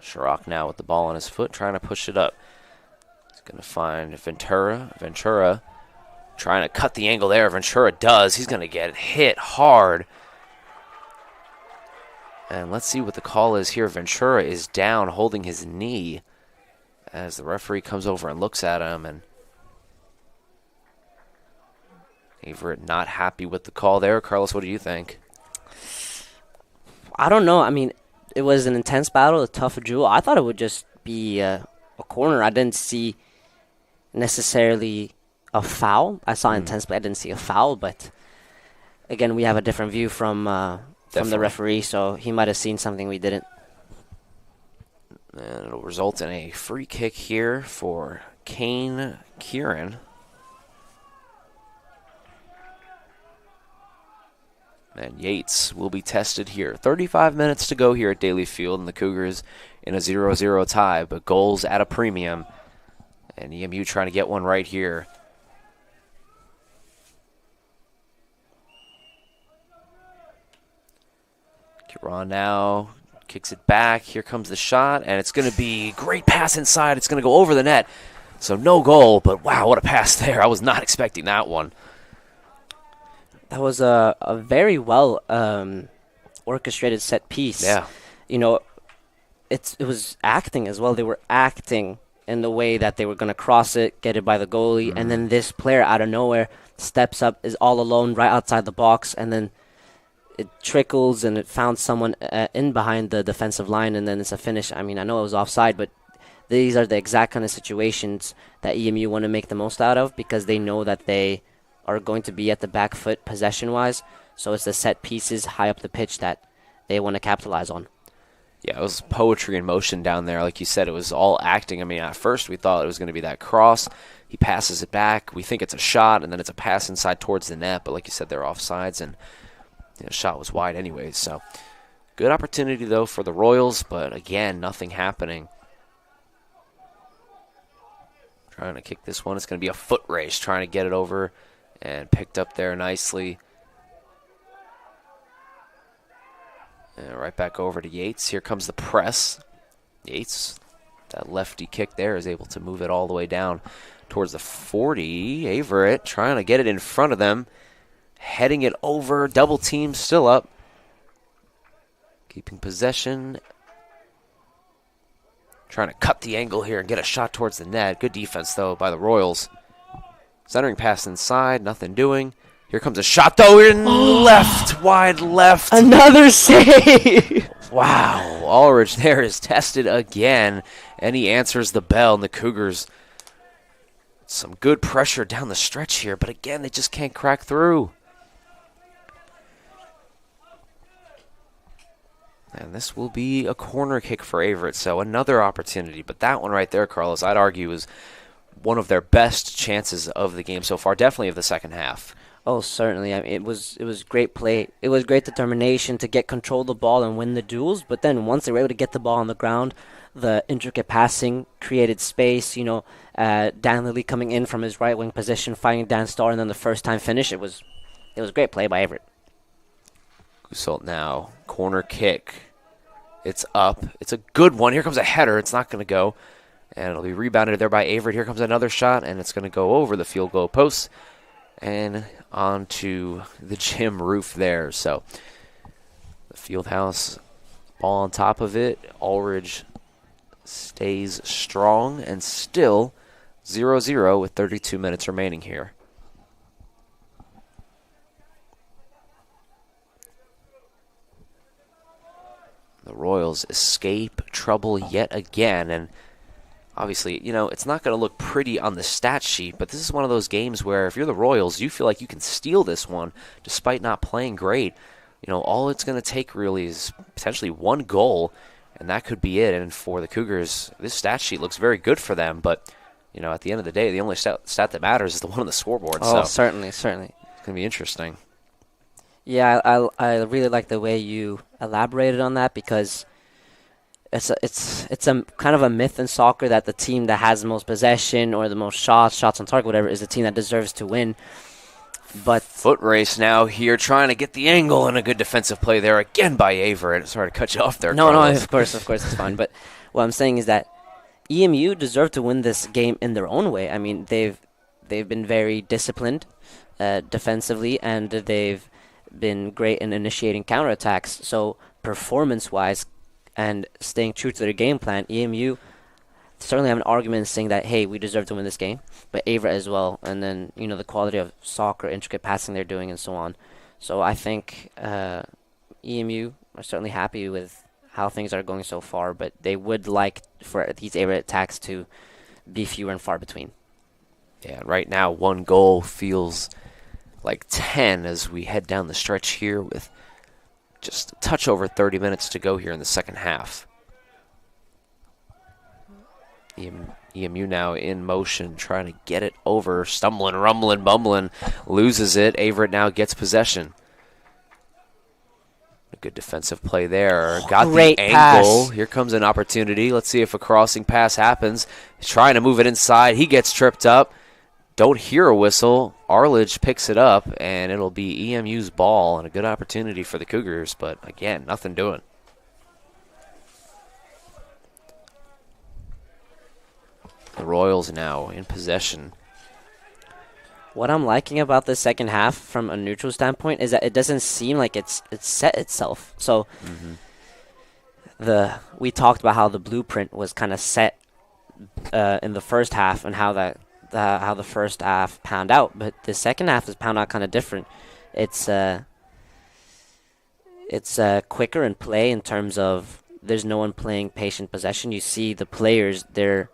Sharrock now with the ball on his foot, trying to push it up. He's going to find Ventura. Ventura trying to cut the angle there. Ventura does. He's going to get hit hard. And let's see what the call is here. Ventura is down, holding his knee, as the referee comes over and looks at him. And Averett not happy with the call there. Carlos, what do you think? I don't know. I mean, it was an intense battle, a tough duel. I thought it would just be a corner. I didn't see necessarily a foul. I saw intense play. I didn't see a foul, but again, we have a different view from the referee, so he might have seen something we didn't. And it'll result in a free kick here for Kane Kieran. And Yates will be tested here. 35 minutes to go here at Daly Field, and the Cougars in a 0-0 tie, but goals at a premium. And EMU trying to get one right here. Kiran now kicks it back. Here comes the shot, and it's going to be great pass inside. It's going to go over the net. So no goal, but wow, what a pass there. I was not expecting that one. That was a very well orchestrated set piece. Yeah. You know, it was acting as well. They were acting in the way that they were going to cross it, get it by the goalie, and then this player out of nowhere steps up, is all alone right outside the box, and then it trickles and it found someone in behind the defensive line, and then it's a finish. I mean, I know it was offside, but these are the exact kind of situations that EMU want to make the most out of, because they know that they are going to be at the back foot possession-wise. So it's the set pieces high up the pitch that they want to capitalize on. Yeah, it was poetry in motion down there. Like you said, it was all acting. I mean, at first we thought it was going to be that cross. He passes it back. We think it's a shot, and then it's a pass inside towards the net. But like you said, they're offsides, and the shot was wide anyways. So good opportunity, though, for the Royals. But, again, nothing happening. Trying to kick this one. It's going to be a foot race, trying to get it over, and picked up there nicely. And right back over to Yates. Here comes the press. Yates, that lefty kick there, is able to move it all the way down towards the 40. Averett trying to get it in front of them. Heading it over. Double team still up. Keeping possession. Trying to cut the angle here and get a shot towards the net. Good defense, though, by the Royals. Centering pass inside. Nothing doing. Here comes a shot, though, in left, wide left. Another save! Wow, Ulrich there is tested again, and he answers the bell, and the Cougars, some good pressure down the stretch here, but again, they just can't crack through. And this will be a corner kick for Averett, so another opportunity, but that one right there, Carlos, I'd argue is one of their best chances of the game so far, definitely of the second half. Oh, certainly. I mean, it was great play. It was great determination to get control of the ball and win the duels. But then once they were able to get the ball on the ground, the intricate passing created space. Danville coming in from his right wing position, finding Dan Starr, and then the first time finish. It was a great play by Averett. Gusult now, corner kick. It's up. It's a good one. Here comes a header. It's not going to go. And it'll be rebounded there by Averett. Here comes another shot, and it's going to go over the field goal post and onto the gym roof there. So the field house ball on top of it. Ulrich stays strong and still 0-0 with 32 minutes remaining here. The Royals escape trouble yet again, and obviously, it's not going to look pretty on the stat sheet, but this is one of those games where if you're the Royals, you feel like you can steal this one despite not playing great. All it's going to take really is potentially one goal, and that could be it. And for the Cougars, this stat sheet looks very good for them, but, at the end of the day, the only stat that matters is the one on the scoreboard. Oh, so certainly. It's going to be interesting. Yeah, I really like the way you elaborated on that, because it's a kind of a myth in soccer that the team that has the most possession or the most shots on target, whatever, is the team that deserves to win. But foot race now here, trying to get the angle, and a good defensive play there again by Averett. Sorry to cut you off there. No, Carlos. of course, it's fine. But what I'm saying is that EMU deserve to win this game in their own way. I mean, they've been very disciplined defensively, and they've been great in initiating counterattacks. So performance-wise and staying true to their game plan, EMU certainly have an argument saying that, hey, we deserve to win this game, but Averett as well, and then, the quality of soccer, intricate passing they're doing, and so on. So I think EMU are certainly happy with how things are going so far, but they would like for these Averett attacks to be fewer and far between. Yeah, right now, one goal feels like 10 as we head down the stretch here with just a touch over 30 minutes to go here in the second half. EMU now in motion, trying to get it over, stumbling, rumbling, bumbling, loses it. Averett now gets possession. A good defensive play there. Got Great the angle. pass. Here comes an opportunity. Let's see if a crossing pass happens. He's trying to move it inside. He gets tripped up. Don't hear a whistle. Arledge picks it up, and it'll be EMU's ball, and a good opportunity for the Cougars, but again, nothing doing. The Royals now in possession. What I'm liking about the second half from a neutral standpoint is that it doesn't seem like it's set itself. So we talked about how the blueprint was kind of set in the first half, and how the first half panned out, but the second half is panned out kind of different. It's quicker in play in terms of there's no one playing patient possession. You see the players, they're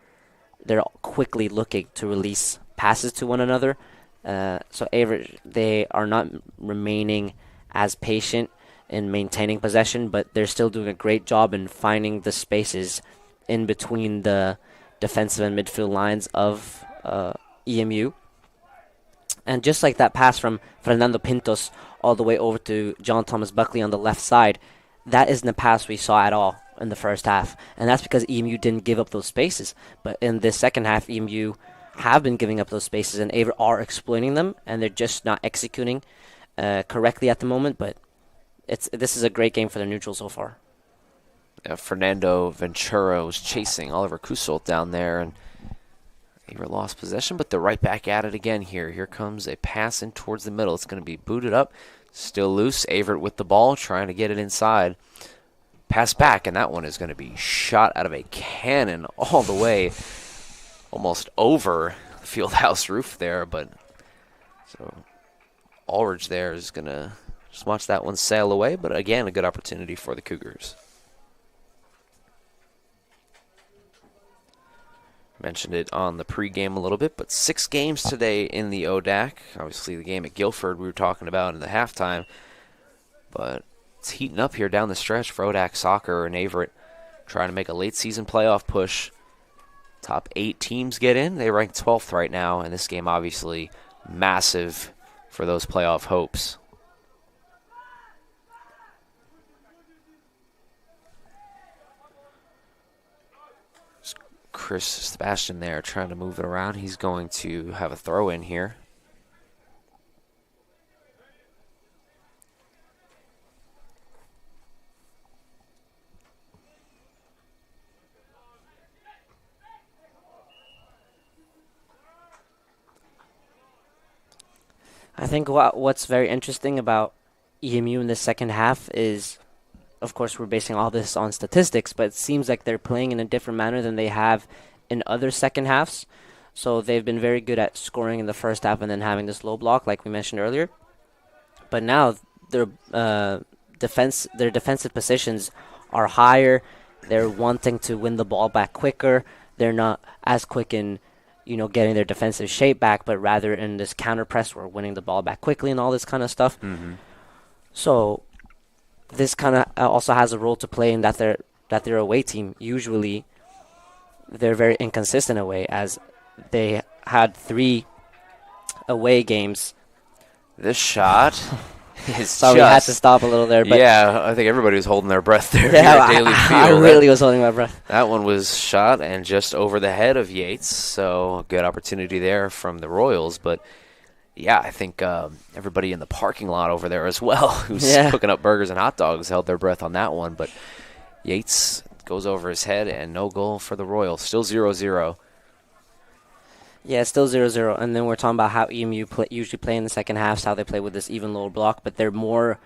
quickly looking to release passes to one another. So Averett, they are not remaining as patient in maintaining possession, but they're still doing a great job in finding the spaces in between the defensive and midfield lines of EMU. And just like that pass from Fernando Pintos all the way over to John Thomas Buckley on the left side, that isn't a pass we saw at all in the first half. And that's because EMU didn't give up those spaces. But in this second half, EMU have been giving up those spaces, and Averett are exploiting them, and they're just not executing correctly at the moment. But this is a great game for the neutral so far. Fernando Ventura was chasing Oliver Gusult down there, and Averett lost possession, but they're right back at it again here. Here comes a pass in towards the middle. It's going to be booted up, still loose. Averett with the ball, trying to get it inside. Pass back, and that one is going to be shot out of a cannon all the way, almost over the field house roof there. But so Ulrich there is going to just watch that one sail away. But again, a good opportunity for the Cougars. Mentioned it on the pregame a little bit, but 6 games today in the ODAC. Obviously, the game at Guilford we were talking about in the halftime, but it's heating up here down the stretch for ODAC soccer, and Averett trying to make a late-season playoff push. Top 8 teams get in. They rank 12th right now, and this game obviously massive for those playoff hopes. Chris Sebastian there trying to move it around. He's going to have a throw in here. I think what's very interesting about EMU in the second half is, of course, we're basing all this on statistics, but it seems like they're playing in a different manner than they have in other second halves. So they've been very good at scoring in the first half and then having this low block, like we mentioned earlier. But now their defensive positions are higher. They're wanting to win the ball back quicker. They're not as quick in getting their defensive shape back, but rather in this counter press, we're winning the ball back quickly and all this kind of stuff. Mm-hmm. So this kind of also has a role to play in that their away team, usually they're very inconsistent away, as they had 3 away games. This shot is So we had to stop a little there. But yeah, I think everybody was holding their breath there. yeah, Daily I Field. really was holding my breath. That one was shot and just over the head of Yates, so good opportunity there from the Royals. But, yeah, I think everybody in the parking lot over there as well who's cooking up burgers and hot dogs held their breath on that one. But Yates goes over his head, and no goal for the Royals. Still 0-0. Yeah, it's still 0-0. And then we're talking about how EMU usually play in the second half, how they play with this even lower block, but they're more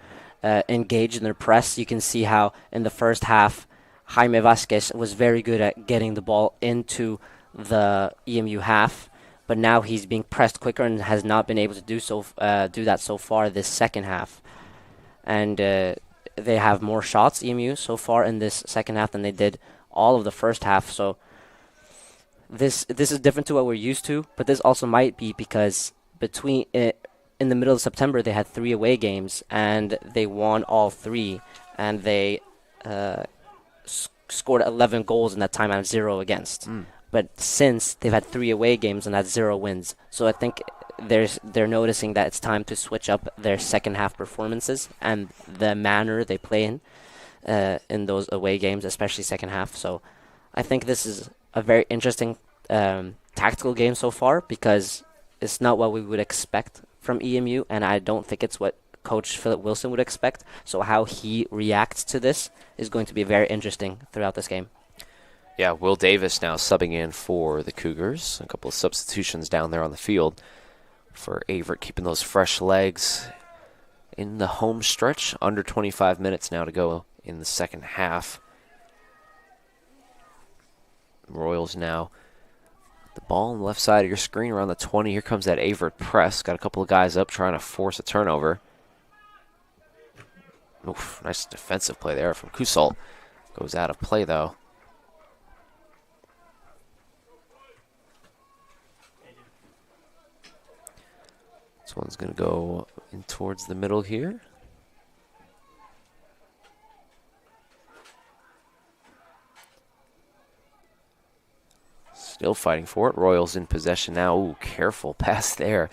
engaged in their press. You can see how in the first half, Jaime Vasquez was very good at getting the ball into the EMU half, but now he's being pressed quicker and has not been able to do that so far this second half. And they have more shots, EMU, so far in this second half than they did all of the first half. So this is different to what we're used to, but this also might be because in the middle of September they had 3 away games and they won all 3, and they scored 11 goals in that time and 0 against. But since they've had 3 away games and had 0 wins, so I think they're noticing that it's time to switch up their second half performances and the manner they play in those away games, especially second half. So I think this is a very interesting tactical game so far, because it's not what we would expect from EMU, and I don't think it's what Coach Philip Wilson would expect. So how he reacts to this is going to be very interesting throughout this game. Yeah, Will Davis now subbing in for the Cougars. A couple of substitutions down there on the field for Averett, keeping those fresh legs in the home stretch. Under 25 minutes now to go in the second half. Royals now. The ball on the left side of your screen around the 20. Here comes that Averett press. Got a couple of guys up trying to force a turnover. Oof, nice defensive play there from Kusal. Goes out of play, though. This one's going to go in towards the middle here. Still fighting for it. Royals in possession now. Ooh, careful pass there.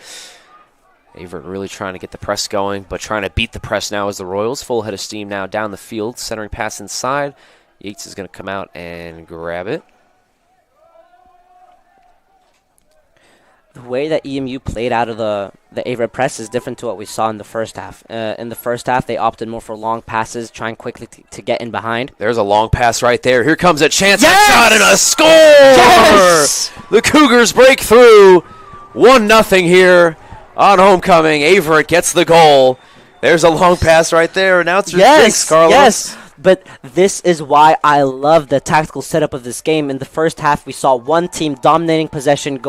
Averett really trying to get the press going, but trying to beat the press now as the Royals. Full head of steam now down the field. Centering pass inside. Yates is going to come out and grab it. The way that EMU played out of the Averett press is different to what we saw in the first half. In the first half, they opted more for long passes, trying quickly to get in behind. There's a long pass right there. Here comes a chance Yes! shot and a score! Yes! The Cougars break through. 1-0 here on homecoming. Averett gets the goal. There's a long pass right there. Announcer's thanks, Carlos. Yes, but this is why I love the tactical setup of this game. In the first half, we saw one team dominating possession,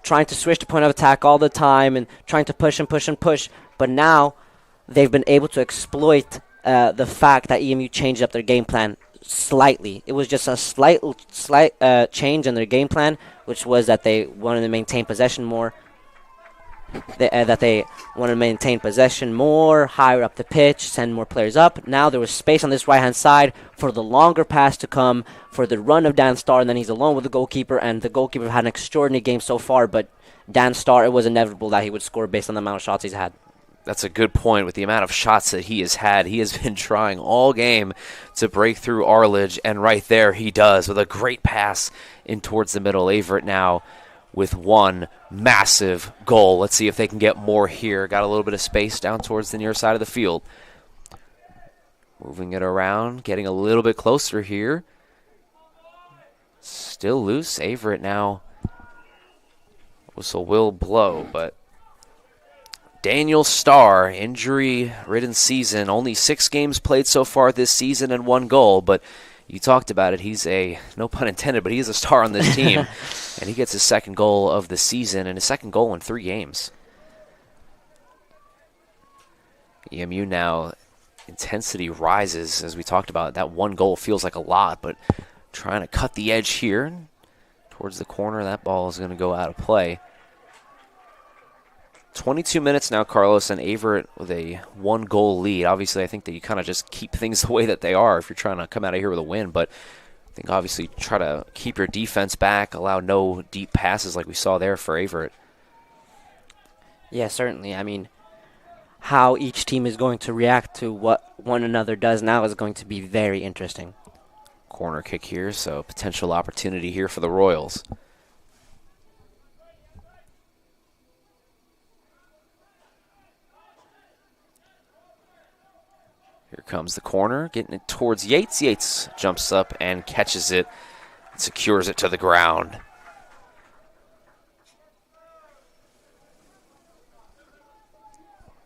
trying to switch to point of attack all the time and trying to push and push and push. But now they've been able to exploit the fact that EMU changed up their game plan slightly. It was just a slight change in their game plan, which was that they wanted to maintain possession more. That they wanted to maintain possession more, higher up the pitch, send more players up. Now there was space on this right-hand side for the longer pass to come, for the run of Dan Starr, and then he's alone with the goalkeeper, and the goalkeeper had an extraordinary game so far, but Dan Starr, it was inevitable that he would score based on the amount of shots he's had. That's a good point. With the amount of shots that he has had, he has been trying all game to break through Arledge, and right there he does with a great pass in towards the middle. Averett now with one massive goal. Let's see if they can get more here. Got a little bit of space down towards the near side of the field. Moving it around, getting a little bit closer here. Still loose. Averett now. Whistle will blow, but Daniel Starr, injury-ridden season. Only 6 games played so far this season and 1 goal, but you talked about it. He's a, no pun intended, but he is a star on this team. And he gets his 2nd goal of the season and his 2nd goal in 3 games. EMU now, intensity rises, as we talked about. That 1 goal feels like a lot, but trying to cut the edge here towards the corner. That ball is going to go out of play. 22 minutes now, Carlos, and Averett with a 1-goal lead. Obviously, I think that you kind of just keep things the way that they are if you're trying to come out of here with a win. But I think obviously try to keep your defense back, allow no deep passes like we saw there for Averett. Yeah, certainly. I mean, how each team is going to react to what one another does now is going to be very interesting. Corner kick here, so potential opportunity here for the Royals. Here comes the corner, getting it towards Yates. Yates jumps up and catches it, and secures it to the ground.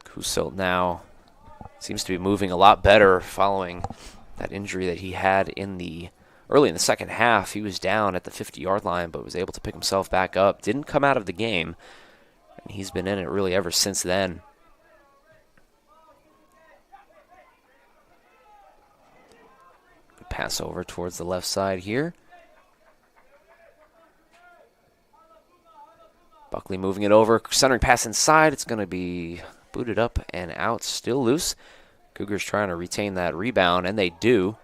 Kuselt now seems to be moving a lot better following that injury that he had early in the second half. He was down at the 50-yard line, but was able to pick himself back up. Didn't come out of the game, and he's been in it really ever since then. Pass over towards the left side here. Buckley moving it over, centering pass inside. It's going to be booted up and out, still loose. Cougars trying to retain that rebound, and they do.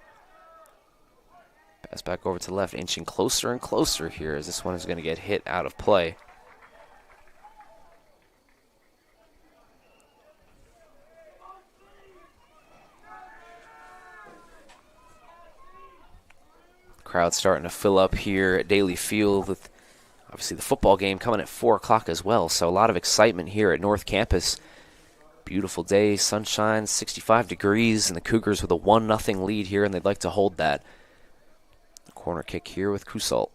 Pass back over to the left, inching closer and closer here as this one is going to get hit out of play. Crowd starting to fill up here at Daly Field with obviously the football game coming at 4 o'clock as well. So a lot of excitement here at North Campus. Beautiful day, sunshine, 65 degrees, and the Cougars with a 1-0 lead here, and they'd like to hold that. Corner kick here with Kuselt.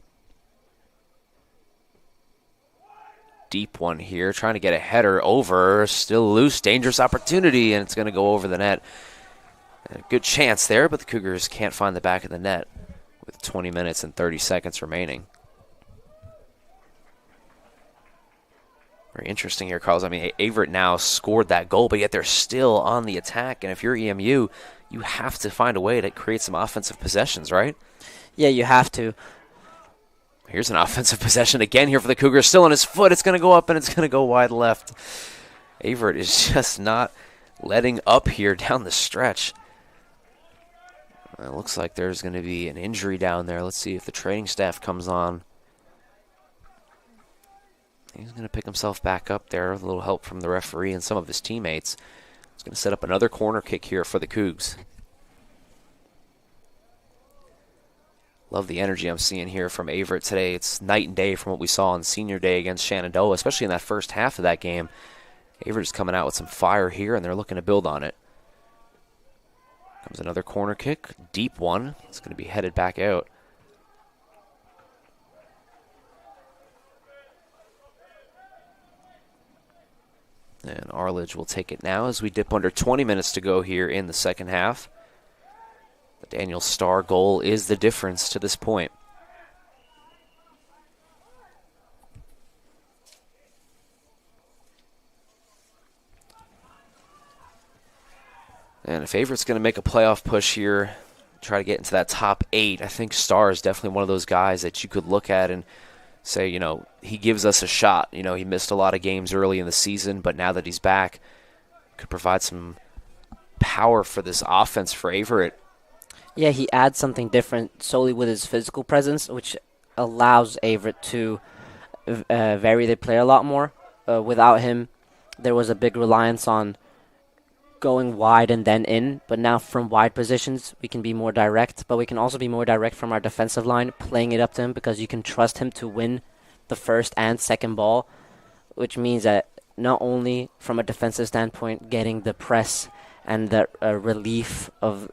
Deep one here, trying to get a header over. Still loose, dangerous opportunity, and it's going to go over the net. A good chance there, but the Cougars can't find the back of the net with 20 minutes and 30 seconds remaining. Very interesting here, Carlos. I mean, Averett now scored that goal, but yet they're still on the attack. And if you're EMU, you have to find a way to create some offensive possessions, right? Yeah, you have to. Here's an offensive possession again here for the Cougars. Still on his foot. It's going to go up, and it's going to go wide left. Averett is just not letting up here down the stretch. It looks like there's going to be an injury down there. Let's see if the training staff comes on. He's going to pick himself back up there with a little help from the referee and some of his teammates. He's going to set up another corner kick here for the Cougs. Love the energy I'm seeing here from Averett today. It's night and day from what we saw on senior day against Shenandoah, especially in that first half of that game. Averett is coming out with some fire here, and they're looking to build on it. Comes another corner kick, deep one. It's going to be headed back out. And Arledge will take it now as we dip under 20 minutes to go here in the second half. The Daniel Starr goal is the difference to this point. And if Averett's going to make a playoff push here, try to get into that top 8, I think Starr is definitely one of those guys that you could look at and say, you know, he gives us a shot. You know, he missed a lot of games early in the season, but now that he's back, could provide some power for this offense for Averett. Yeah, he adds something different solely with his physical presence, which allows Averett to vary the play a lot more. Without him, there was a big reliance on going wide and then in, but now from wide positions, we can be more direct, but we can also be more direct from our defensive line, playing it up to him because you can trust him to win the first and second ball, which means that not only from a defensive standpoint, getting the press and the relief of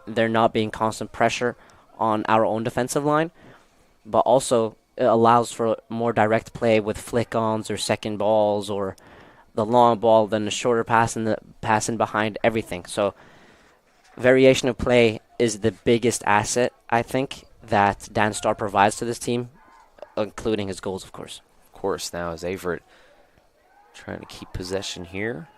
there not being constant pressure on our own defensive line, but also it allows for more direct play with flick-ons or second balls or the long ball, then the shorter pass and the passing behind everything. So variation of play is the biggest asset, I think, that Dan Starr provides to this team, including his goals, of course. Of course, now is Averett trying to keep possession here.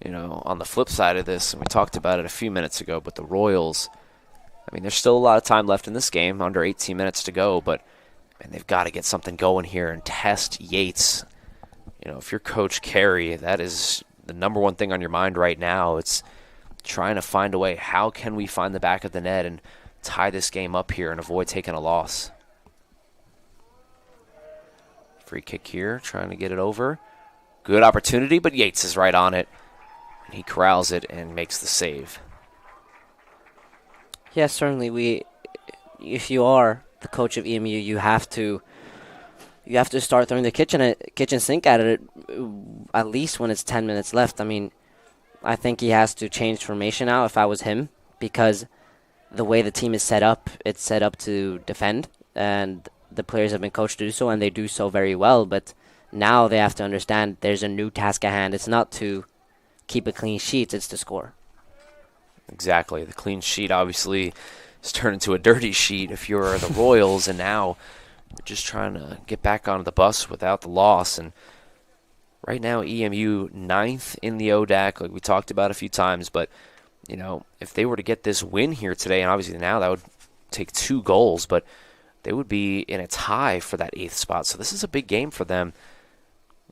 You know, on the flip side of this, and we talked about it a few minutes ago, but the Royals, I mean, there's still a lot of time left in this game, under 18 minutes to go, but man, they've got to get something going here and test Yates. You know, if you're Coach Carey, that is the number one thing on your mind right now. It's trying to find a way. How can we find the back of the net and tie this game up here and avoid taking a loss? Free kick here, trying to get it over. Good opportunity, but Yates is right on it. He corrals it and makes the save. Yes, certainly. If you are the coach of EMU, you have to start throwing the kitchen sink at it at least when it's 10 minutes left. I mean, I think he has to change formation now if I was him, because the way the team is set up, it's set up to defend, and the players have been coached to do so, and they do so very well. But now they have to understand there's a new task at hand. It's not to keep a clean sheet, it's to score. Exactly. The clean sheet obviously has turned into a dirty sheet if you're the Royals, and now you're just trying to get back onto the bus without the loss. And right now, EMU 9th in the ODAC, like we talked about a few times, but you know, if they were to get this win here today, and obviously now that would take 2 goals, but they would be in a tie for that 8th spot. So this is a big game for them.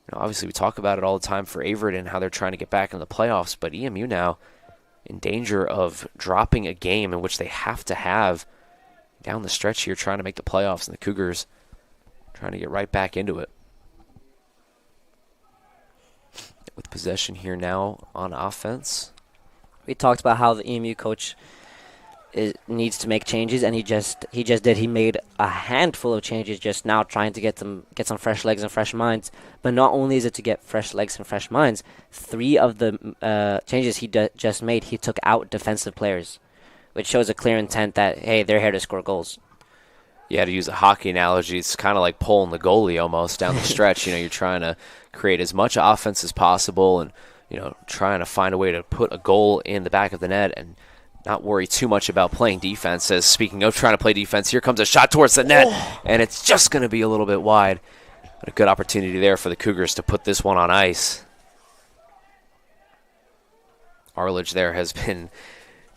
You know, obviously, we talk about it all the time for Averett and how they're trying to get back into the playoffs, but EMU now in danger of dropping a game in which they have to have down the stretch here trying to make the playoffs, and the Cougars trying to get right back into it. With possession here now on offense. We talked about how the EMU coach needs to make changes, and he just did. He made a handful of changes just now, trying to get some fresh legs and fresh minds. But not only is it to get fresh legs and fresh minds, 3 of the changes he just made, he took out defensive players, which shows a clear intent that, hey, they're here to score goals. Yeah, to use a hockey analogy, it's kind of like pulling the goalie almost down the stretch. You know, you're trying to create as much offense as possible, and you know, trying to find a way to put a goal in the back of the net and not worry too much about playing defense. As speaking of trying to play defense, here comes a shot towards the net, and it's just going to be a little bit wide. But a good opportunity there for the Cougars to put this one on ice. Arledge there has been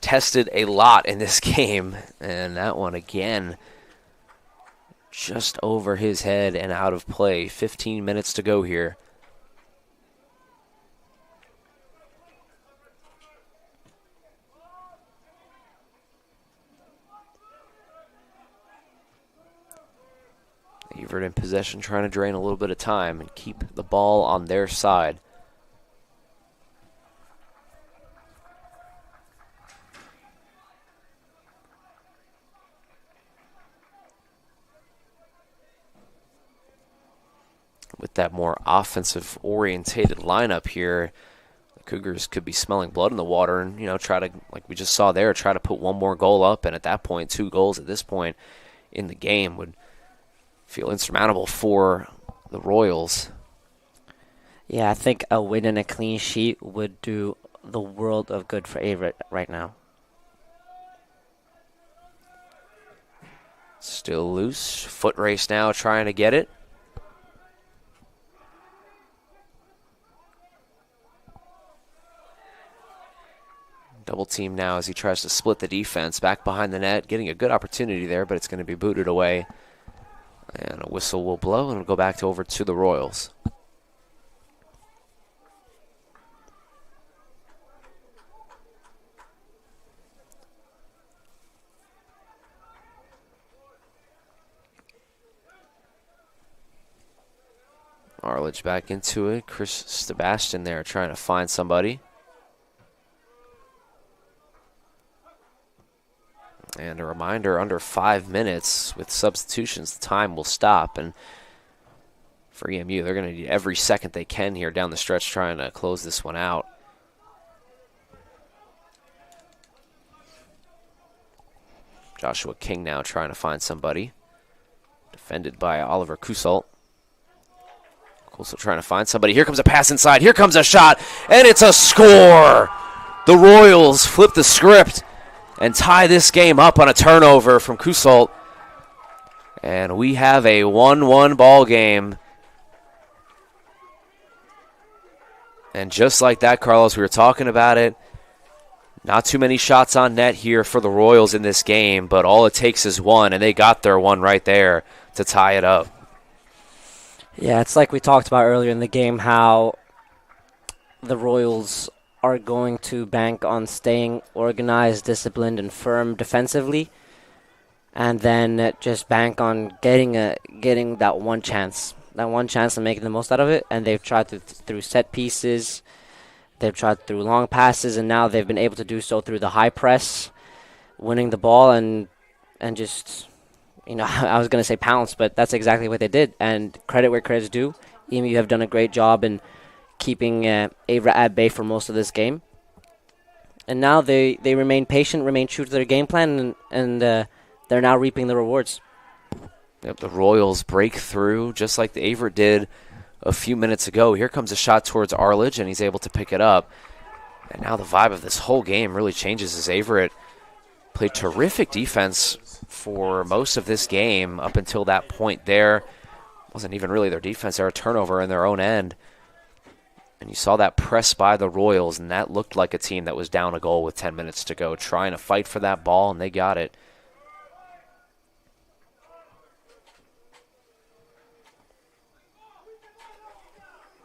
tested a lot in this game, and that one again just over his head and out of play. 15 minutes to go here. Averett in possession, trying to drain a little bit of time and keep the ball on their side. With that more offensive-orientated lineup here, the Cougars could be smelling blood in the water and, you know, try to, like we just saw there, try to put one more goal up. And at that point, 2 goals at this point in the game would feel insurmountable for the Royals. Yeah, I think a win and a clean sheet would do the world of good for Averett right now. Still loose. Foot race now, trying to get it. Double team now as he tries to split the defense. Back behind the net, getting a good opportunity there, but it's going to be booted away. And a whistle will blow, and it'll go back over to the Royals. Arledge back into it. Chris Sebastian there trying to find somebody. And a reminder, under 5 minutes with substitutions, the time will stop. And for EMU, they're going to need every second they can here down the stretch trying to close this one out. Joshua King now trying to find somebody. Defended by Oliver Kusalt. Kusalt trying to find somebody. Here comes a pass inside. Here comes a shot. And it's a score. The Royals flip the script and tie this game up on a turnover from Kusalt. And we have a 1-1 ball game. And just like that, Carlos, we were talking about it. Not too many shots on net here for the Royals in this game, but all it takes is one, and they got their one right there to tie it up. Yeah, it's like we talked about earlier in the game, how the Royals are going to bank on staying organized, disciplined, and firm defensively, and then just bank on getting that one chance and making the most out of it. And they've tried through set pieces. They've tried through long passes, and now they've been able to do so through the high press, winning the ball and just, I was going to say pounce, but that's exactly what they did. And credit where credit's due. EMU have done a great job in keeping Averett at bay for most of this game. And now they remain patient, remain true to their game plan, and they're now reaping the rewards. Yep, the Royals break through just like the Averett did a few minutes ago. Here comes a shot towards Arledge, and he's able to pick it up. And now the vibe of this whole game really changes as Averett played terrific defense for most of this game up until that point there. Wasn't even really their defense. They were a turnover in their own end. And you saw that press by the Royals, and that looked like a team that was down a goal with 10 minutes to go, trying to fight for that ball, and they got it.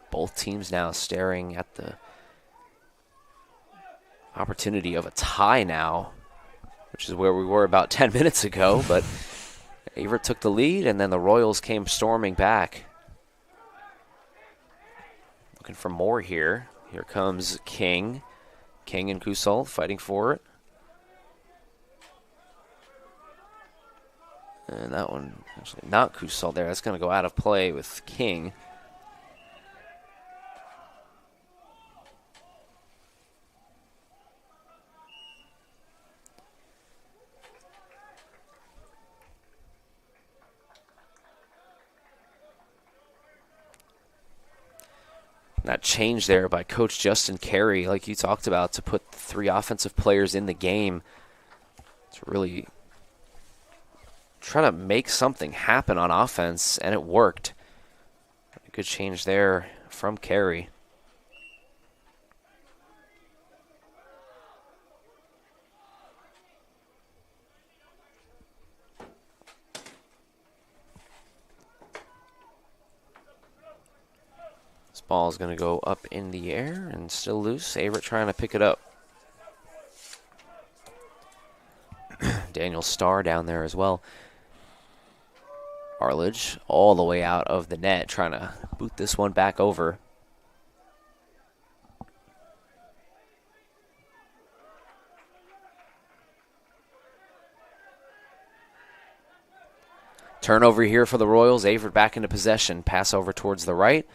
Both teams now staring at the opportunity of a tie now, which is where we were about 10 minutes ago. But Averett took the lead, and then the Royals came storming back. Looking for more here. Here comes King. King and Kusalt fighting for it. And that one, actually not Kusalt there. That's going to go out of play with King. That change there by Coach Justin Carey, like you talked about, to put 3 offensive players in the game to really try to make something happen on offense, and it worked. A good change there from Carey. Ball is going to go up in the air and still loose. Averett trying to pick it up. Daniel Starr down there as well. Arledge all the way out of the net, trying to boot this one back over. Turnover here for the Royals. Averett back into possession. Pass over towards the right.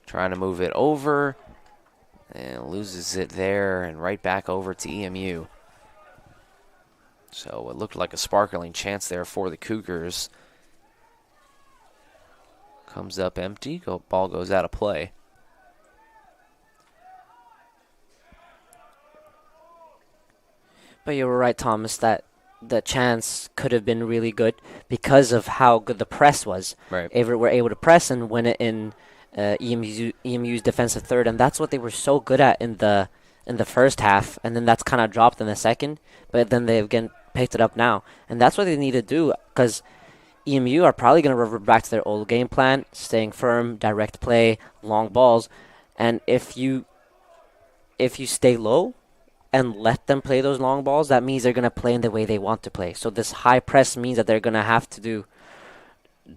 Trying to move it over, and loses it there, and right back over to EMU. So it looked like a sparkling chance there for the Cougars. Comes up empty, ball goes out of play. But you were right, Thomas, that the chance could have been really good because of how good the press was. Right. Averett were able to press and win it in EMU's defensive third, and that's what they were so good at in the first half, and then that's kind of dropped in the second, but then they've again picked it up now, and that's what they need to do, because EMU are probably going to revert back to their old game plan, staying firm, direct play, long balls, and if you stay low and let them play those long balls, that means they're going to play in the way they want to play. So this high press means that they're going to have to do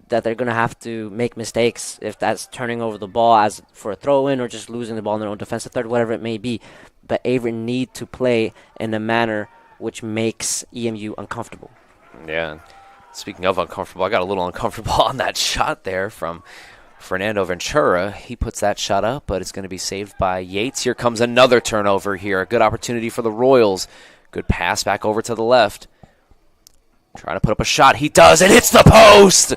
that they're going to have to make mistakes, if that's turning over the ball as for a throw-in or just losing the ball in their own defensive third, whatever it may be. But Averett need to play in a manner which makes EMU uncomfortable. Yeah. Speaking of uncomfortable, I got a little uncomfortable on that shot there from Fernando Ventura. He puts that shot up, but it's going to be saved by Yates. Here comes another turnover here. A good opportunity for the Royals. Good pass back over to the left. Trying to put up a shot. He does. It hits the post.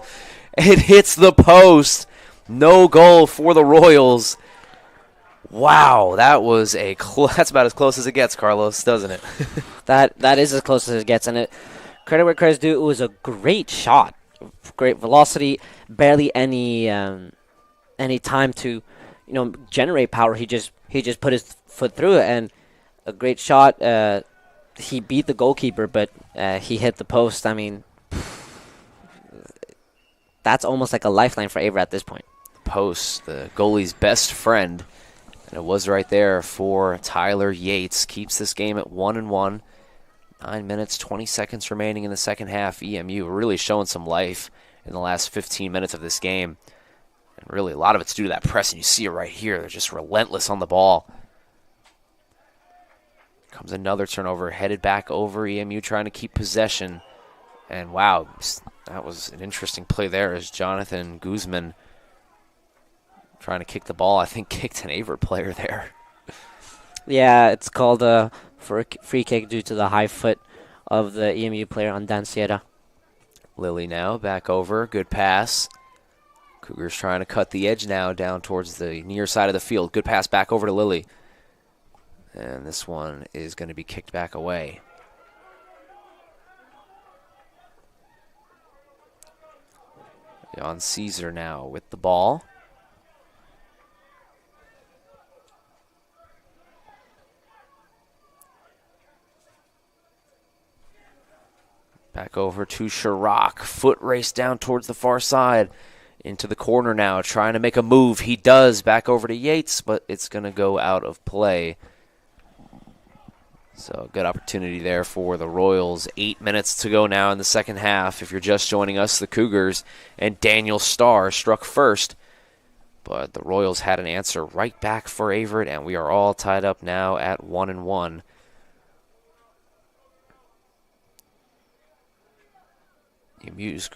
It hits the post. No goal for the Royals. Wow, that was that's about as close as it gets, Carlos, doesn't it? That is as close as it gets, and credit where credit's due. It was a great shot, great velocity, barely any time to, generate power. He just put his foot through it, and a great shot. He beat the goalkeeper, but he hit the post. I mean, that's almost like a lifeline for Averett at this point. Post, the goalie's best friend, and it was right there for Tyler Yates. Keeps this game at 1-1. 9 minutes, 20 seconds remaining in the second half. EMU really showing some life in the last 15 minutes of this game. And really, a lot of it's due to that press, and you see it right here. They're just relentless on the ball. Comes another turnover, headed back over. EMU trying to keep possession. And wow, that was an interesting play there as Jonathan Guzman trying to kick the ball. I think kicked an Averett player there. Yeah, it's called for a free kick due to the high foot of the EMU player on Dan Sierra. Lilly now back over. Good pass. Cougars trying to cut the edge now down towards the near side of the field. Good pass back over to Lilly. And this one is going to be kicked back away. Jan Caesar now with the ball. Back over to Chirac. Foot race down towards the far side. Into the corner now, trying to make a move. He does. Back over to Yates, but it's going to go out of play. So good opportunity there for the Royals. 8 minutes to go now in the second half. If you're just joining us, the Cougars and Daniel Starr struck first. But the Royals had an answer right back for Averett, and we are all tied up now at 1-1.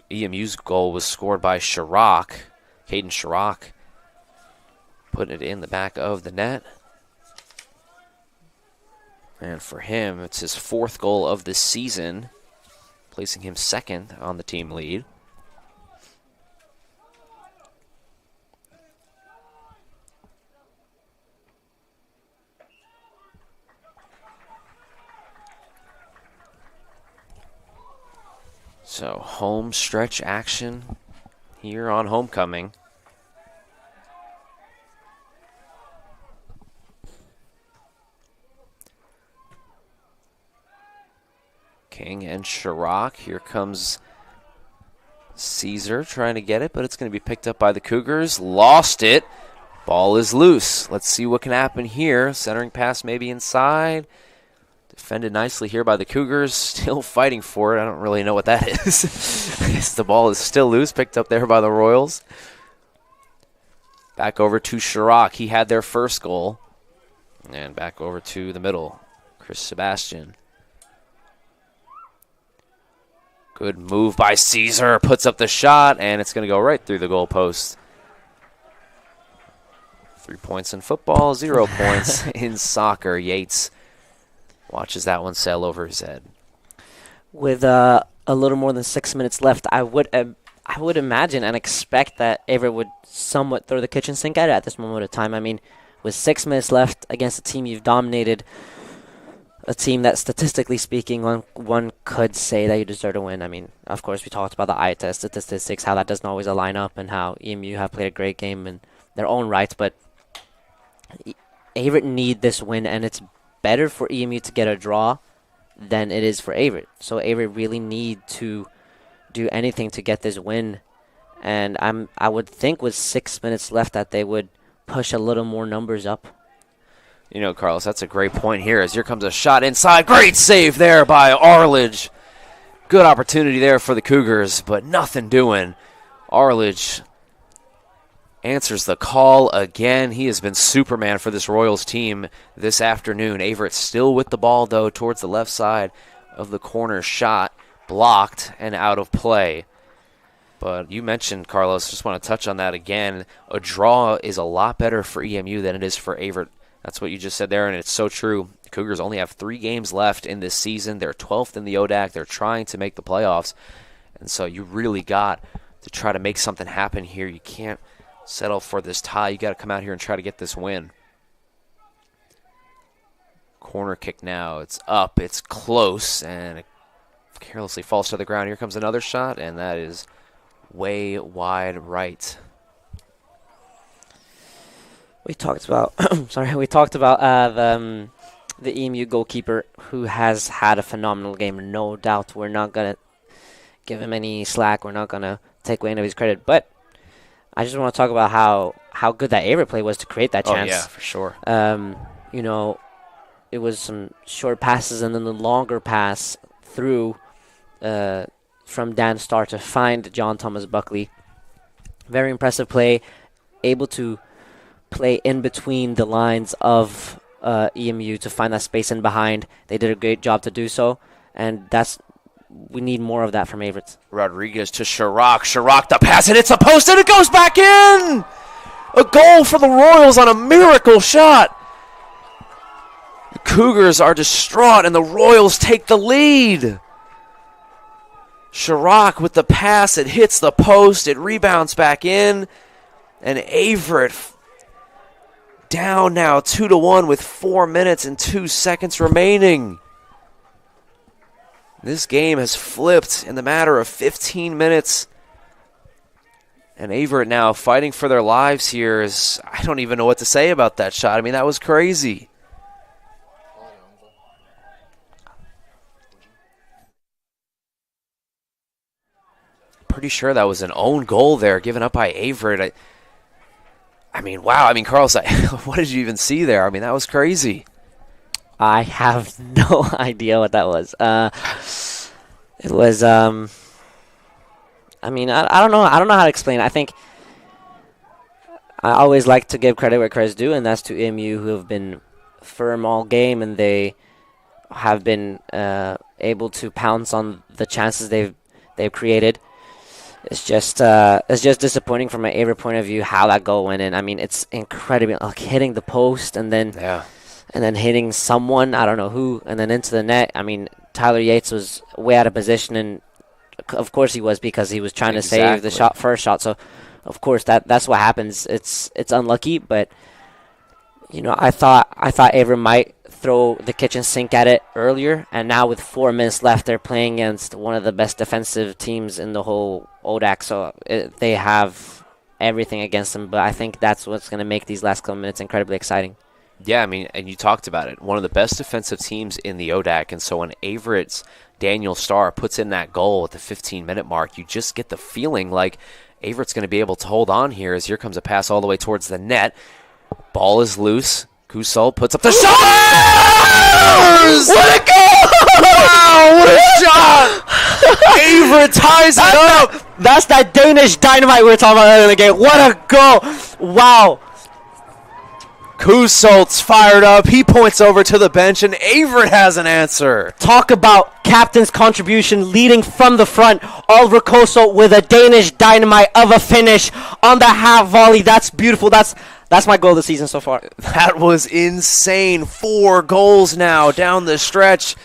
EMU's goal was scored by Chirac. Caden Chirac putting it in the back of the net. And for him, it's his fourth goal of the season, placing him second on the team lead. So home stretch action here on homecoming. King and Chirac. Here comes Caesar trying to get it, but it's going to be picked up by the Cougars. Lost it. Ball is loose. Let's see what can happen here. Centering pass maybe inside. Defended nicely here by the Cougars. Still fighting for it. I don't really know what that is. I guess the ball is still loose. Picked up there by the Royals. Back over to Chirac. He had their first goal. And back over to the middle. Chris Sebastian. Good move by Caesar. Puts up the shot, and it's going to go right through the goalpost. 3 points in football, 0 points in soccer. Yates watches that one sail over his head. With a little more than 6 minutes left, I would imagine and expect that Averett would somewhat throw the kitchen sink at it at this moment of time. I mean, with 6 minutes left against a team you've dominated, a team that, statistically speaking, one could say that you deserve to win. I mean, of course, we talked about the eye test statistics, how that doesn't always align up, and how EMU have played a great game in their own right. But Averett need this win, and it's better for EMU to get a draw than it is for Averett. So Averett really need to do anything to get this win. And I would think with 6 minutes left that they would push a little more numbers up. You know, Carlos, that's a great point here as here comes a shot inside. Great save there by Arledge. Good opportunity there for the Cougars, but nothing doing. Arledge answers the call again. He has been Superman for this Royals team this afternoon. Averett still with the ball, though, towards the left side of the corner. Shot blocked and out of play. But you mentioned, Carlos, just want to touch on that again. A draw is a lot better for EMU than it is for Averett. That's what you just said there, and it's so true. The Cougars only have 3 games left in this season. They're 12th in the ODAC. They're trying to make the playoffs. And so you really got to try to make something happen here. You can't settle for this tie. You got to come out here and try to get this win. Corner kick now. It's up. It's close, and it carelessly falls to the ground. Here comes another shot, and that is way wide right. We talked about the EMU goalkeeper, who has had a phenomenal game. No doubt, we're not gonna give him any slack. We're not gonna take away any of his credit. But I just want to talk about how good that Averett play was to create that chance. Oh yeah, for sure. You know, it was some short passes and then the longer pass through from Dan Starr to find John Thomas Buckley. Very impressive play, able to play in between the lines of EMU to find that space in behind. They did a great job to do so, and we need more of that from Averett. Rodriguez to Chirac. Chirac the pass, and it's a post, and it goes back in! A goal for the Royals on a miracle shot. The Cougars are distraught, and the Royals take the lead. Chirac with the pass, it hits the post, it rebounds back in, and Averett down now 2-1 with 4 minutes and 2 seconds remaining. This game has flipped in the matter of 15 minutes. And Averett now fighting for their lives here. I don't even know what to say about that shot. I mean, that was crazy. Pretty sure that was an own goal there given up by Averett. I mean, wow. I mean, Carlos, what did you even see there? I mean, that was crazy. I have no idea what that was. It was, I mean, I don't know. I don't know how to explain it. I think I always like to give credit where credit's due, and that's to EMU, who have been firm all game, and they have been able to pounce on the chances they've created. It's just disappointing from an Averett point of view how that goal went in. I mean, it's incredible, like hitting the post and then hitting someone, I don't know who, and then into the net. I mean, Tyler Yates was way out of position, and of course he was, because he was trying to save the first shot. So, of course, that's what happens. It's unlucky, but you know, I thought Averett might throw the kitchen sink at it earlier, and now with 4 minutes left, they're playing against one of the best defensive teams in the whole ODAC, so they have everything against them. But I think that's what's going to make these last couple minutes incredibly exciting. Yeah, I mean, and you talked about it. One of the best defensive teams in the ODAC, and so when Averett's Daniel Starr puts in that goal at the 15-minute mark, you just get the feeling like Averett's going to be able to hold on here, as here comes a pass all the way towards the net. Ball is loose. Kusol puts up the shot! What a goal! Wow, what a shot! Averett ties it up! That's that Danish dynamite we were talking about earlier in the game. What a goal! Wow. Kusolt's fired up. He points over to the bench, and Averett has an answer. Talk about captain's contribution, leading from the front. Oliver Kusolt with a Danish dynamite of a finish on the half volley. That's beautiful. That's my goal this season so far. That was insane. 4 goals now down the stretch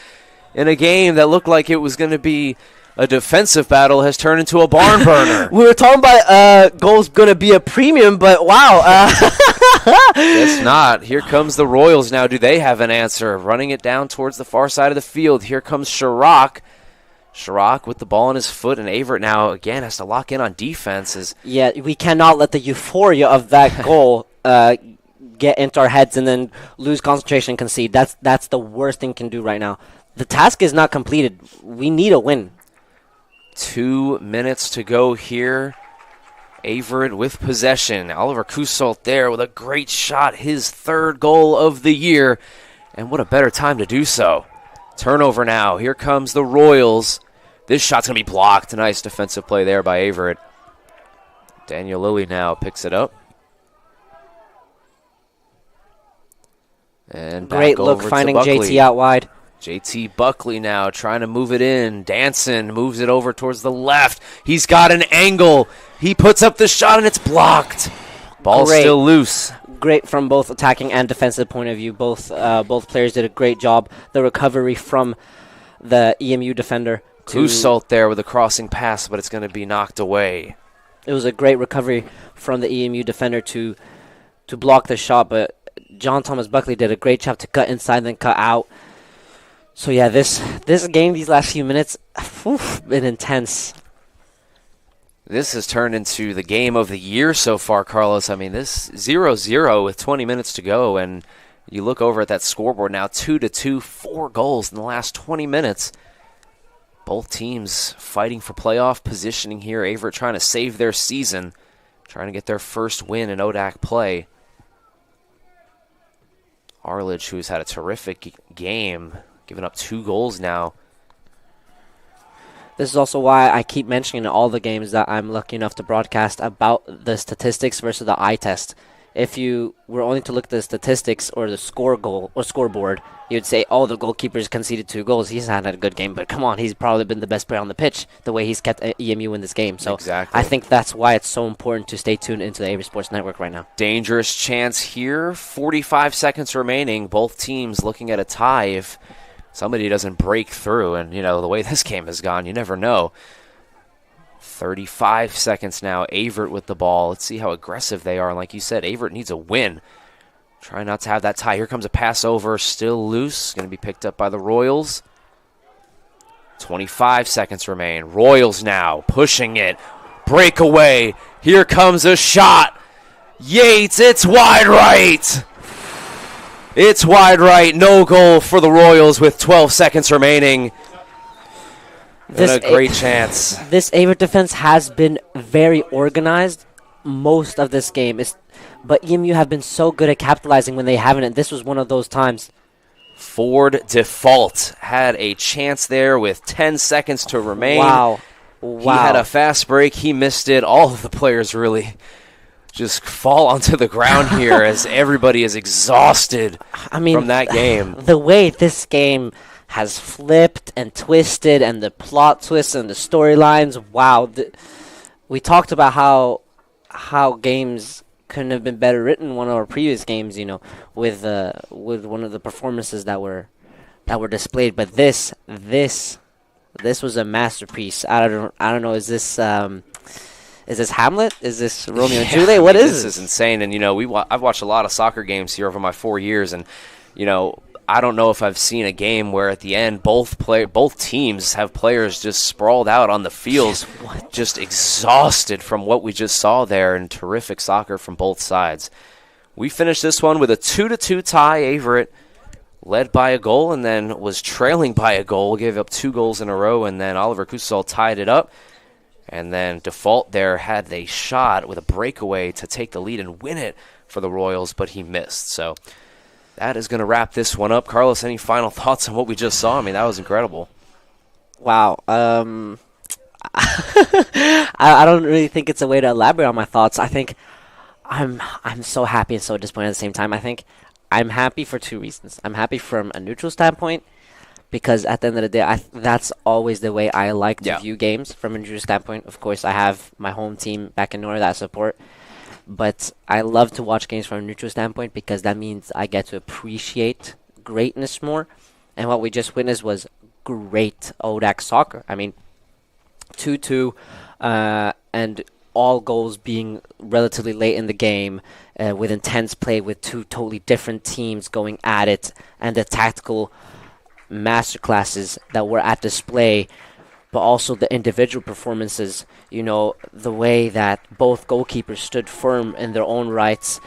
in a game that looked like it was going to be a defensive battle has turned into a barn burner. We were talking about goals going to be a premium, but wow. Guess not. Here comes the Royals now. Do they have an answer? Running it down towards the far side of the field. Here comes Chirac. Chirac with the ball in his foot, and Averett now again has to lock in on defenses. Yeah, we cannot let the euphoria of that goal get into our heads and then lose concentration and concede. That's the worst thing we can do right now. The task is not completed. We need a win. 2 minutes to go here. Averett with possession. Oliver Kusolt there with a great shot. His 3rd goal of the year. And what a better time to do so. Turnover now. Here comes the Royals. This shot's going to be blocked. Nice defensive play there by Averett. Daniel Lilly now picks it up. And Great back look over finding to Buckley. JT out wide. JT Buckley now trying to move it in. Danson moves it over towards the left. He's got an angle. He puts up the shot, and it's blocked. Ball's still loose. Great from both attacking and defensive point of view. Both players did a great job. The recovery from the EMU defender. Kusalt there with a crossing pass, but it's going to be knocked away. It was a great recovery from the EMU defender to block the shot, but John Thomas Buckley did a great job to cut inside then cut out. So yeah, this game, these last few minutes, been intense. This has turned into the game of the year so far, Carlos. I mean, this 0-0 with 20 minutes to go, and you look over at that scoreboard now, 2-2, 4 goals in the last 20 minutes. Both teams fighting for playoff positioning here. Averett trying to save their season, trying to get their first win in ODAC play. Arledge, who's had a terrific game, giving up 2 goals now. This is also why I keep mentioning in all the games that I'm lucky enough to broadcast about the statistics versus the eye test. If you were only to look at the statistics or the scoreboard, you'd say, oh, the goalkeeper's conceded 2 goals. He's not had a good game, but come on, he's probably been the best player on the pitch, the way he's kept EMU in this game. So exactly. I think that's why it's so important to stay tuned into the Averett Sports Network right now. Dangerous chance here. 45 seconds remaining. Both teams looking at a tie if somebody doesn't break through. And, you know, the way this game has gone, you never know. 35 seconds now. Averett with the ball. Let's see how aggressive they are. And like you said, Averett needs a win. Try not to have that tie. Here comes a pass over. Still loose. Going to be picked up by the Royals. 25 seconds remain. Royals now pushing it. Breakaway. Here comes a shot. Yates, it's wide right. It's wide right. No goal for the Royals with 12 seconds remaining. This a great chance. This Averett defense has been very organized most of this game. But EMU have been so good at capitalizing when they haven't, and this was one of those times. Ford Default had a chance there with 10 seconds to remain. Wow. He had a fast break. He missed it. All of the players really just fall onto the ground here as everybody is exhausted from that game. The way this game has flipped and twisted, and the plot twists and the storylines. Wow. We talked about how games couldn't have been better written in one of our previous games, you know, with one of the performances that were displayed. But this was a masterpiece. I don't know. Is this Hamlet? Is this Romeo and Juliet? What is this? This is insane. And you know, I've watched a lot of soccer games here over my 4 years, and you know, I don't know if I've seen a game where at the end both teams have players just sprawled out on the field, just exhausted from what we just saw there, and terrific soccer from both sides. We finished this one with a 2-2 tie. Averett led by a goal and then was trailing by a goal, gave up 2 goals in a row, and then Oliver Kusal tied it up. And then Default there had a shot with a breakaway to take the lead and win it for the Royals, but he missed. So that is going to wrap this one up. Carlos, any final thoughts on what we just saw? I mean, that was incredible. Wow. I don't really think it's a way to elaborate on my thoughts. I think I'm so happy and so disappointed at the same time. I think I'm happy for 2 reasons. I'm happy from a neutral standpoint because at the end of the day, that's always the way I like to view games from a neutral standpoint. Of course, I have my home team back in Norway that I support. But I love to watch games from a neutral standpoint because that means I get to appreciate greatness more. And what we just witnessed was great ODAC soccer. I mean, 2-2 and all goals being relatively late in the game with intense play with 2 totally different teams going at it, and the tactical masterclasses that were at display, but also the individual performances, you know, the way that both goalkeepers stood firm in their own rights.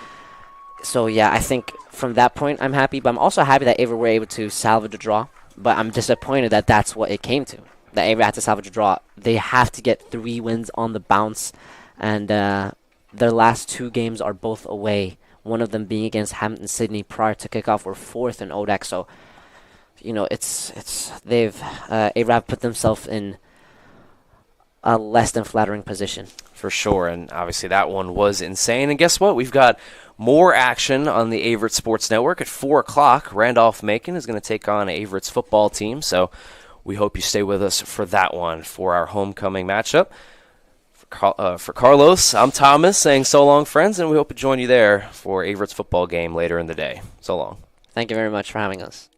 So, yeah, I think from that point I'm happy, but I'm also happy that Averett were able to salvage a draw. But I'm disappointed that that's what it came to, that Averett had to salvage a draw. They have to get 3 wins on the bounce, and their last 2 games are both away, one of them being against Hampton Sydney prior to kickoff. We're 4th in ODAC, so you know, they've Averett put themselves in a less than flattering position. For sure, and obviously that one was insane. And guess what? We've got more action on the Averett Sports Network at 4 o'clock. Randolph-Macon is going to take on Averett's football team, so we hope you stay with us for that one, for our homecoming matchup. For Carlos, I'm Thomas saying so long, friends, and we hope to join you there for Averett's football game later in the day. So long. Thank you very much for having us.